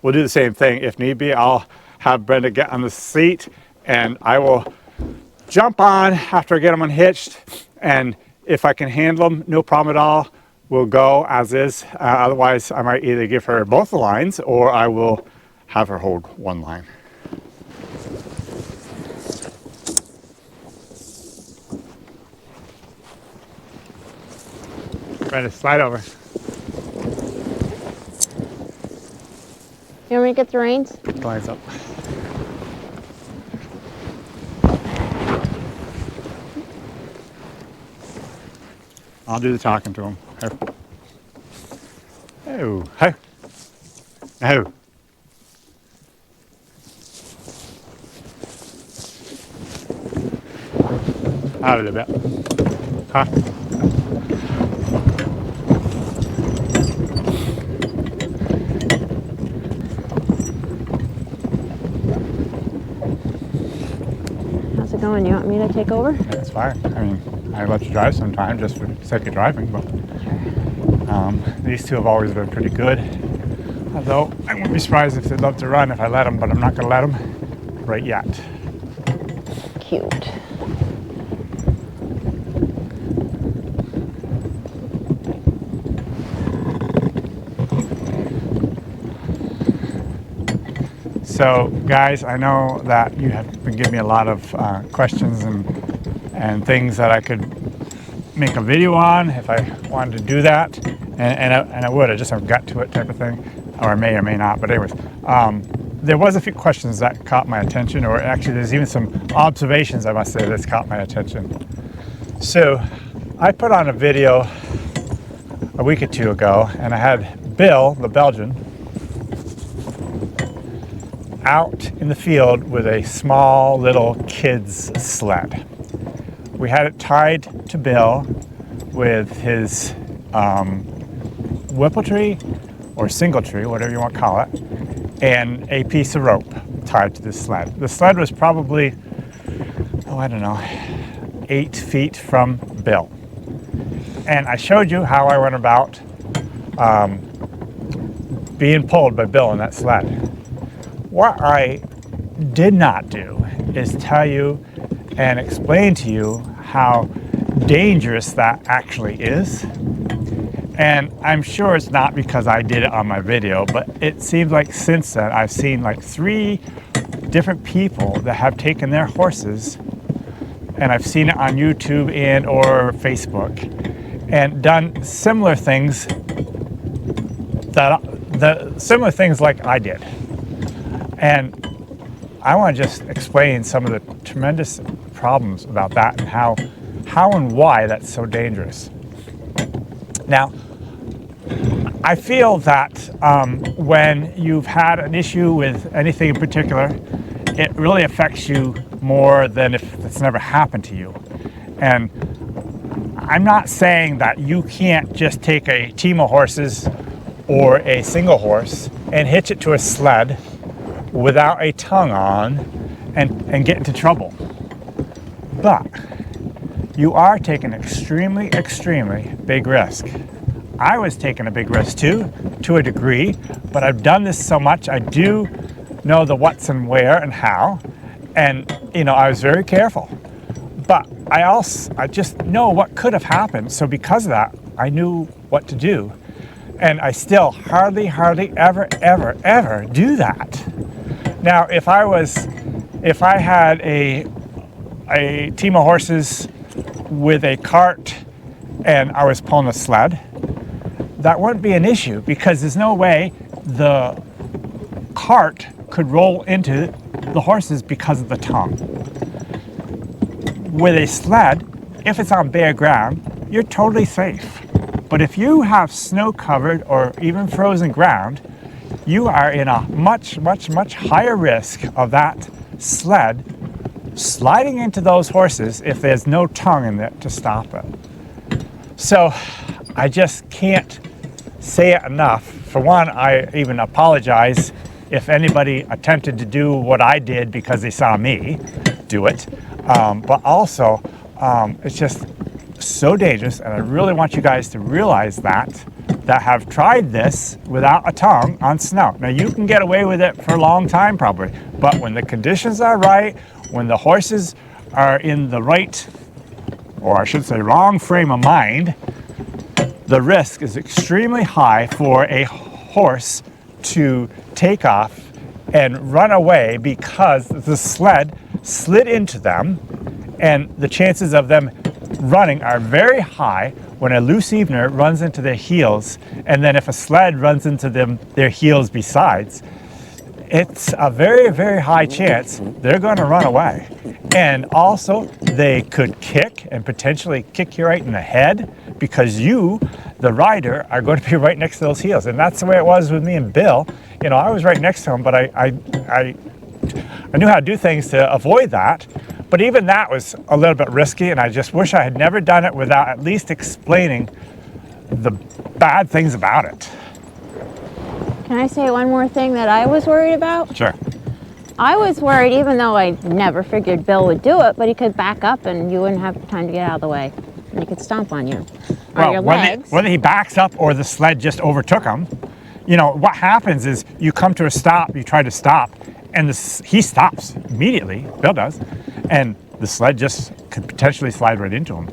we'll do the same thing. If need be, I'll have Brenda get on the seat and I will jump on after I get them unhitched. And if I can handle them, no problem at all, we'll go as is. Otherwise, I might either give her both the lines or I will have her hold one line. Brenda, slide over. You want me to get the reins? Lines up. I'll do the talking to him. Oh, hey. Oh. Out a little bit. Huh? How's it going? You want me to take over? That's fine. I mean, I let you drive sometime just for the sake of driving, but these two have always been pretty good. Although I wouldn't be surprised if they'd love to run if I let them, but I'm not going to let them right yet. Cute. So, guys, I know that you have been giving me a lot of questions and things that I could make a video on if I wanted to do that, and I would. I just haven't got to it, type of thing. or may or may not, but anyways, there was a few questions that caught my attention, or actually there's even some observations, I must say, that's caught my attention. So I put on a video a week or two ago, and I had Bill, the Belgian, out in the field with a small little kid's sled. We had it tied to Bill with his whippletree or singletree, whatever you want to call it, and a piece of rope tied to the sled. The sled was probably, I don't know, 8 feet from Bill. And I showed you how I went about being pulled by Bill in that sled. What I did not do is tell you and explain to you how dangerous that actually is. And I'm sure it's not because I did it on my video, but it seems like since then I've seen like 3 different people that have taken their horses, and I've seen it on YouTube and or Facebook, and done similar things similar things like I did. And I want to just explain some of the tremendous problems about that and how and why that's so dangerous. Now, I feel that when you've had an issue with anything in particular, it really affects you more than if it's never happened to you. And I'm not saying that you can't just take a team of horses or a single horse and hitch it to a sled without a tongue on and get into trouble. But you are taking an extremely, extremely big risk. I was taking a big risk too, to a degree, but I've done this so much, I do know the what's and where and how, and I was very careful. But I just know what could have happened, so because of that, I knew what to do. And I still hardly ever do that. Now, if I had a team of horses with a cart and I was pulling a sled, that wouldn't be an issue because there's no way the cart could roll into the horses because of the tongue. With a sled, if it's on bare ground, you're totally safe. But if you have snow-covered or even frozen ground, you are in a much higher risk of that sled sliding into those horses if there's no tongue in it to stop it. So I just can't say it enough. For one, I even apologize if anybody attempted to do what I did because they saw me do it. But also, it's just so dangerous, and I really want you guys to realize that have tried this without a tongue on snow. Now, you can get away with it for a long time probably, but when the conditions are right, when the horses are in the right, or I should say wrong frame of mind, the risk is extremely high for a horse to take off and run away because the sled slid into them, and the chances of them running are very high when a loose evener runs into their heels, and then if a sled runs into their heels besides, it's a very high chance they're going to run away. And also, they could kick and potentially kick you right in the head because you, the rider, are going to be right next to those heels. And that's the way it was with me and Bill. I was right next to him, but I knew how to do things to avoid that. But even that was a little bit risky, and I just wish I had never done it without at least explaining the bad things about it. Can I say one more thing that I was worried about? Sure. I was worried, even though I never figured Bill would do it, but he could back up and you wouldn't have time to get out of the way. And he could stomp on you. Or your legs. Whether he backs up or the sled just overtook him, what happens is you come to a stop, you try to stop, and he stops immediately, Bill does, and the sled just could potentially slide right into him.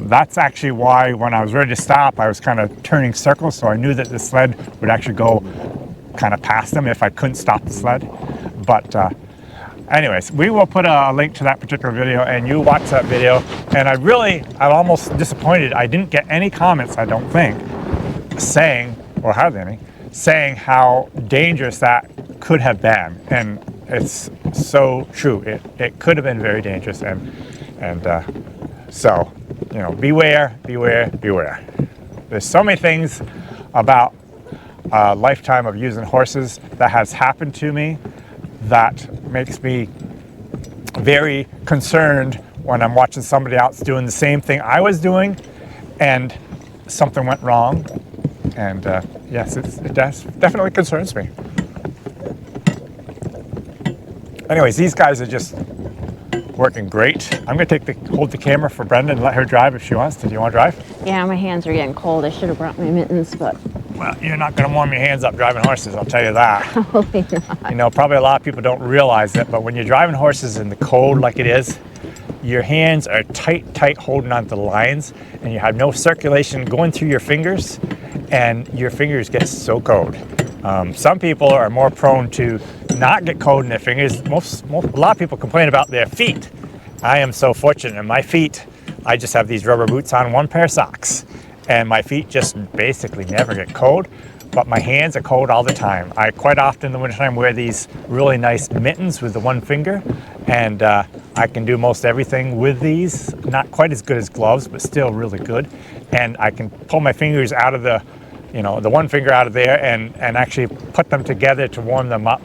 That's actually why when I was ready to stop, I was kind of turning circles, so I knew that the sled would actually go kind of past him if I couldn't stop the sled. But anyways, we will put a link to that particular video, and you watch that video. And I'm almost disappointed I didn't get any comments, I don't think, saying, or hardly any, saying how dangerous that could have been, and it's so true. It could have been very dangerous, and so, you know, beware, beware, beware. There's so many things about a lifetime of using horses that has happened to me that makes me very concerned when I'm watching somebody else doing the same thing I was doing and something went wrong. And yes, it definitely concerns me. Anyways, these guys are just working great. I'm going to hold the camera for Brenda and let her drive if she wants to. Do you want to drive? Yeah, my hands are getting cold. I should have brought my mittens, but... Well, you're not going to warm your hands up driving horses, I'll tell you that. Probably not. You know, probably a lot of people don't realize it, but when you're driving horses in the cold like it is, your hands are tight holding onto the lines, and you have no circulation going through your fingers, and your fingers get so cold. Some people are more prone to not get cold in their fingers. A lot of people complain about their feet. I am so fortunate in my feet. I just have these rubber boots on, one pair of socks, and my feet just basically never get cold, but my hands are cold all the time. I quite often in the wintertime wear these really nice mittens with the one finger, and I can do most everything with these. Not quite as good as gloves, but still really good. And I can pull my fingers out of the one finger out of there and actually put them together to warm them up.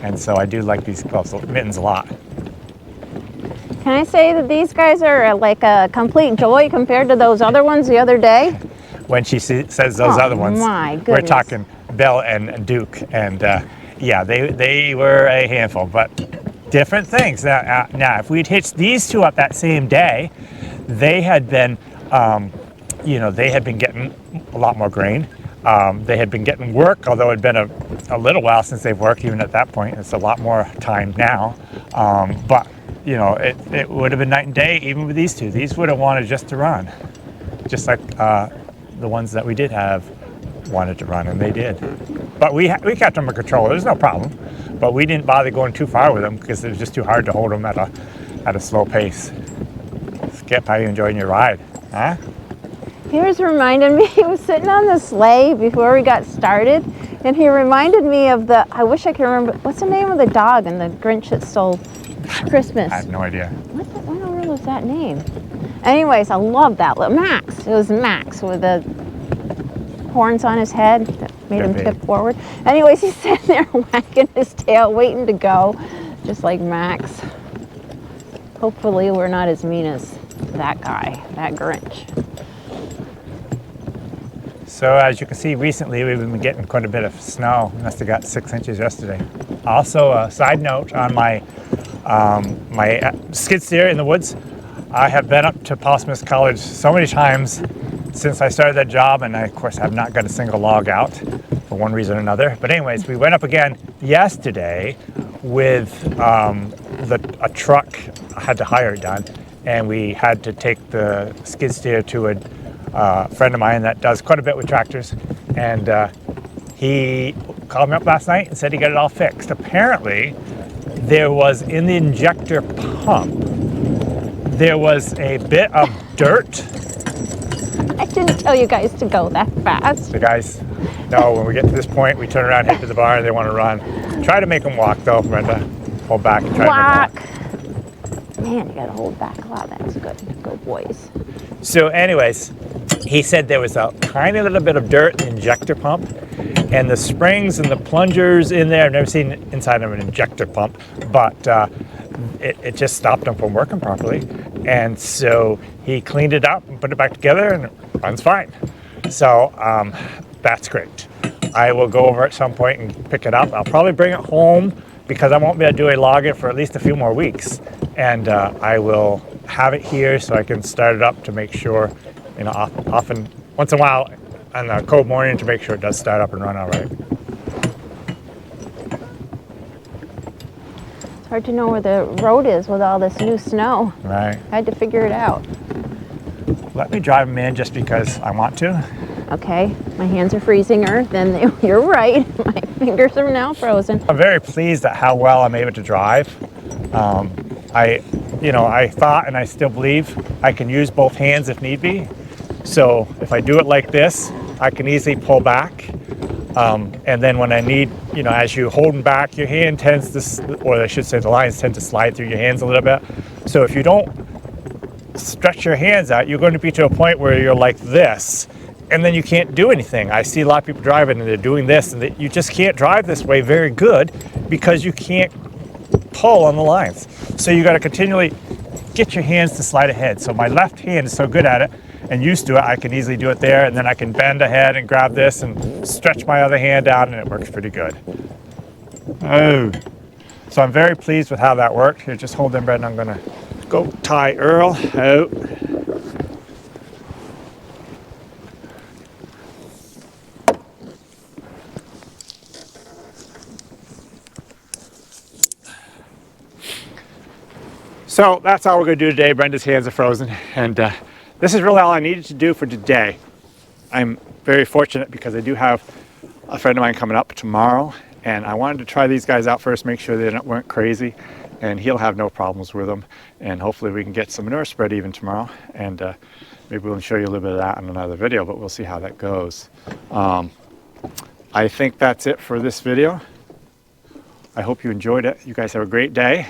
And so I do like these gloves, mittens a lot. Can I say that these guys are like a complete joy compared to those other ones the other day? When she says those other ones, my goodness. we're talking Belle and Duke, and yeah, they were a handful, but different things. Now, if we'd hitched these two up that same day, they had been, they had been getting a lot more grain. They had been getting work, although it had been a little while since they've worked. Even at that point, it's a lot more time now. But you know, it would have been night and day even with these two. These would have wanted just to run, just like the ones that we did have wanted to run, and they did. But we kept them under control. There's no problem. But we didn't bother going too far with them because it was just too hard to hold them at a slow pace. Skip, how are you enjoying your ride? Huh? He was reminding me, he was sitting on the sleigh before we got started, and he reminded me of I wish I could remember, what's the name of the dog and the Grinch that stole Christmas? I have no idea. What in the world was that name? Anyways, I love that. Max. It was Max with the horns on his head that made him tip forward. Anyways, he's sitting there wagging his tail, waiting to go, just like Max. Hopefully we're not as mean as that guy, that Grinch. So as you can see, recently we've been getting quite a bit of snow. We must have got 6 inches yesterday. Also, a side note on my skid steer in the woods. I have been up to Paul Smith College so many times since I started that job, and I, of course, have not got a single log out for one reason or another. But anyways, we went up again yesterday with a truck. I had to hire it done, and we had to take the skid steer to a friend of mine that does quite a bit with tractors, and he called me up last night and said he got it all fixed. Apparently, there was in the injector pump, there was a bit of dirt. I didn't tell you guys to go that fast. The guys, no, when we get to this point, we turn around, head to the barn, they want to run. Try to make them walk though, Brenda. Hold back and try to make them walk. Man, you gotta hold back a lot. That's good. Good boys. So anyways, he said there was a tiny little bit of dirt in the injector pump, and the springs and the plungers in there, I've never seen inside of an injector pump, but it just stopped them from working properly. And so he cleaned it up and put it back together, and it runs fine. So that's great. I will go over at some point and pick it up. I'll probably bring it home because I won't be able to do a logger for at least a few more weeks. And I will have it here so I can start it up to make sure, you know, often, once in a while on a cold morning to make sure it does start up and run all right. It's hard to know where the road is with all this new snow. Right. I had to figure it out. Let me drive them in just because I want to. Okay, my hands are freezinger. Then you're right. My fingers are now frozen. I'm very pleased at how well I'm able to drive. I thought, and I still believe, I can use both hands if need be. So if I do it like this, I can easily pull back. And then when I need, as you holding back, your hand tends to, or I should say the lines tend to slide through your hands a little bit. So if you don't stretch your hands out, you're going to be to a point where you're like this, and then you can't do anything. I see a lot of people driving and they're doing this, and you just can't drive this way very good because you can't pull on the lines. So you got to continually get your hands to slide ahead. So my left hand is so good at it and used to it, I can easily do it there, and then I can bend ahead and grab this and stretch my other hand out, and it works pretty good. Oh, so I'm very pleased with how that worked. Here, just hold them, Brett, and I'm gonna go tie Earl out. So that's all we're going to do today. Brenda's hands are frozen, and this is really all I needed to do for today. I'm very fortunate because I do have a friend of mine coming up tomorrow, and I wanted to try these guys out first, make sure they weren't crazy, and he'll have no problems with them, and hopefully we can get some manure spread even tomorrow, and maybe we'll show you a little bit of that in another video, but we'll see how that goes. I think that's it for this video. I hope you enjoyed it. You guys have a great day.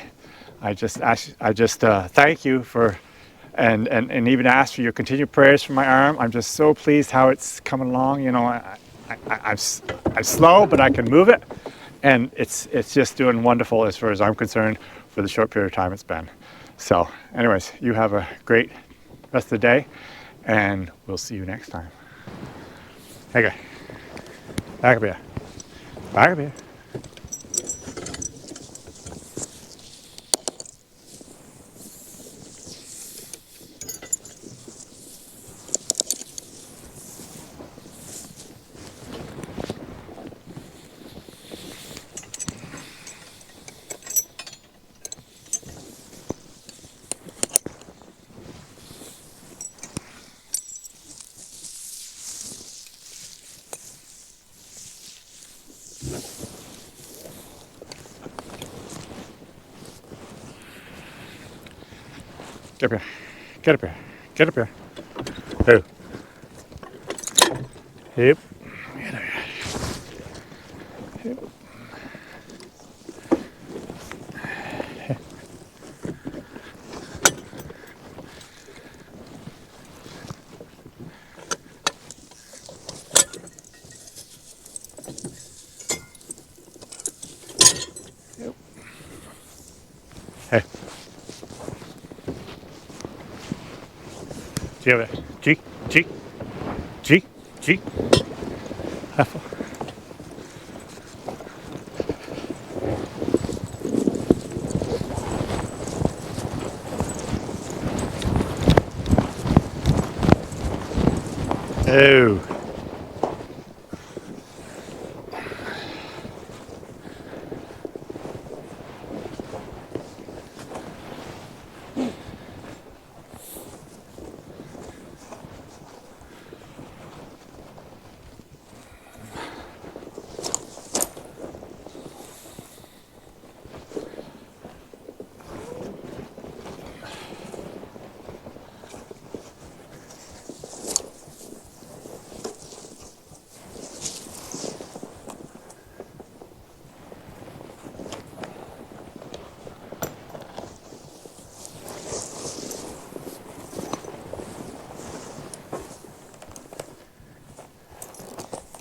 I just thank you for, and even ask for your continued prayers for my arm. I'm just so pleased how it's coming along. I'm slow, but I can move it, and it's just doing wonderful as far as I'm concerned for the short period of time it's been. So, anyways, you have a great rest of the day, and we'll see you next time. Okay, back up here, back up here. Get up here. Get up here. Get up here. Oh. Yep. Get up here. Yep. Yep. Hey. G over there. G, G, G, G. Careful. Oh.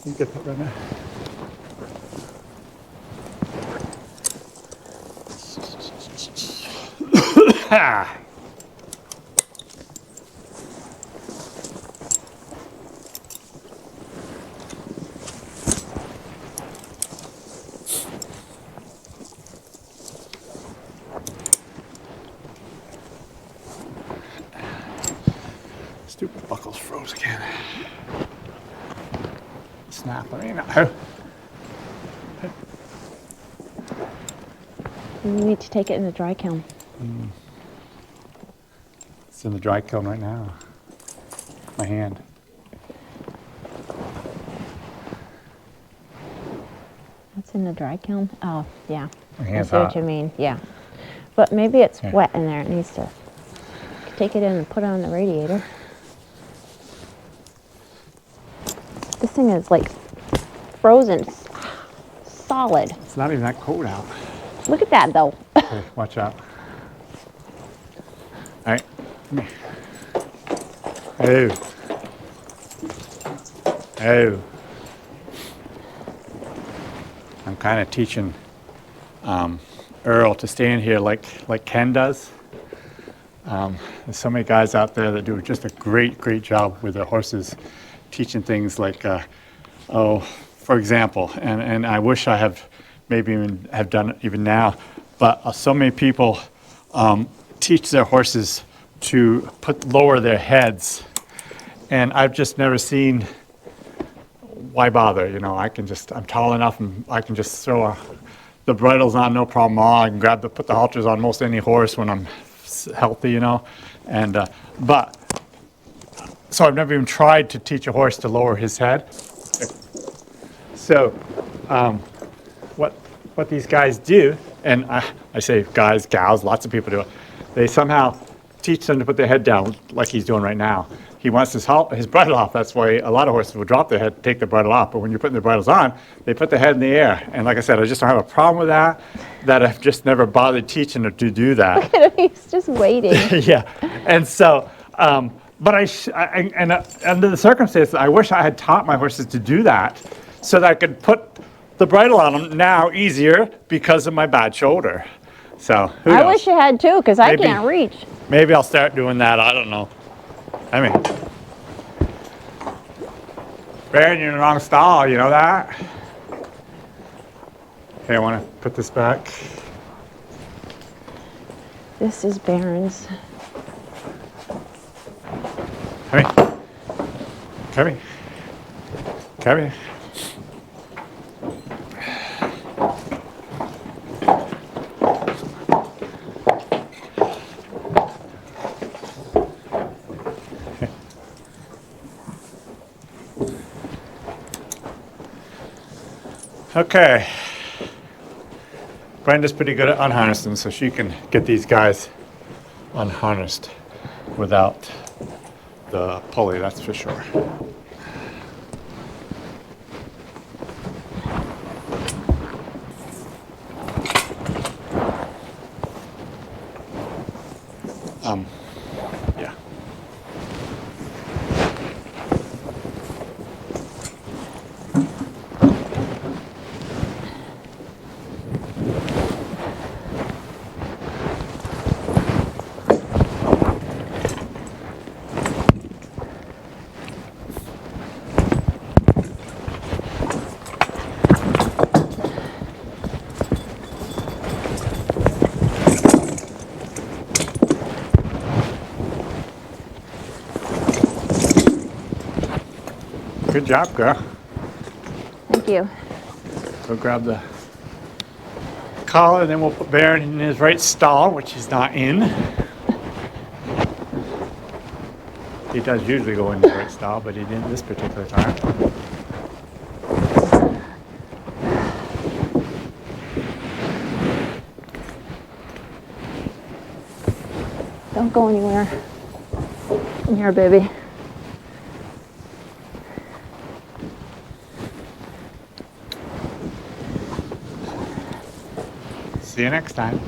You get that right now. Ah. Stupid buckle's froze again. Snap, I mean, You need to take it in the dry kiln. It's in the dry kiln right now. My hand. That's in the dry kiln? Oh, yeah. My I hand's see what hot. you mean, yeah. But maybe it's Yeah. wet in there. It needs to take it in and put it on the radiator. This thing is like frozen. Solid. It's not even that cold out. Look at that though. Okay, watch out. All right. Come here. Oh. Oh. I'm kind of teaching Earl to stand here like Ken does. There's so many guys out there that do just a great job with their horses, teaching things like, for example, and I wish I have maybe even have done it even now, but so many people teach their horses to lower their heads, and I've just never seen. Why bother? You know, I'm tall enough and I can just throw the bridles on, no problem at all. I can put the halters on most any horse when I'm healthy, you know. And, so I've never even tried to teach a horse to lower his head. So, what these guys do, and I say guys, gals, lots of people do it, they somehow teach them to put their head down like he's doing right now. He wants his bridle off. That's why a lot of horses will drop their head, take their bridle off. But when you're putting their bridles on, they put their head in the air. And like I said, I just don't have a problem with that I've just never bothered teaching them to do that. Look at him, he's just waiting. Yeah. And so, but under the circumstances, I wish I had taught my horses to do that so that I could put the bridle on them now easier because of my bad shoulder. So, who knows? I wish you had too, because I Maybe. can't reach. Maybe I'll start doing that. I don't know. I mean, Baron, you're in the wrong stall, you know that? Okay, I want to put this back. This is Baron's. Come here. Come here. Come here. Okay, Brenda's pretty good at unharnessing, so she can get these guys unharnessed without the pulley, that's for sure. Yeah. Good job, girl. Thank you. Go grab the collar, and then we'll put Baron in his right stall, which he's not in. He does usually go in his right stall, but he didn't this particular time. Don't go anywhere. Come here, baby. See you next time.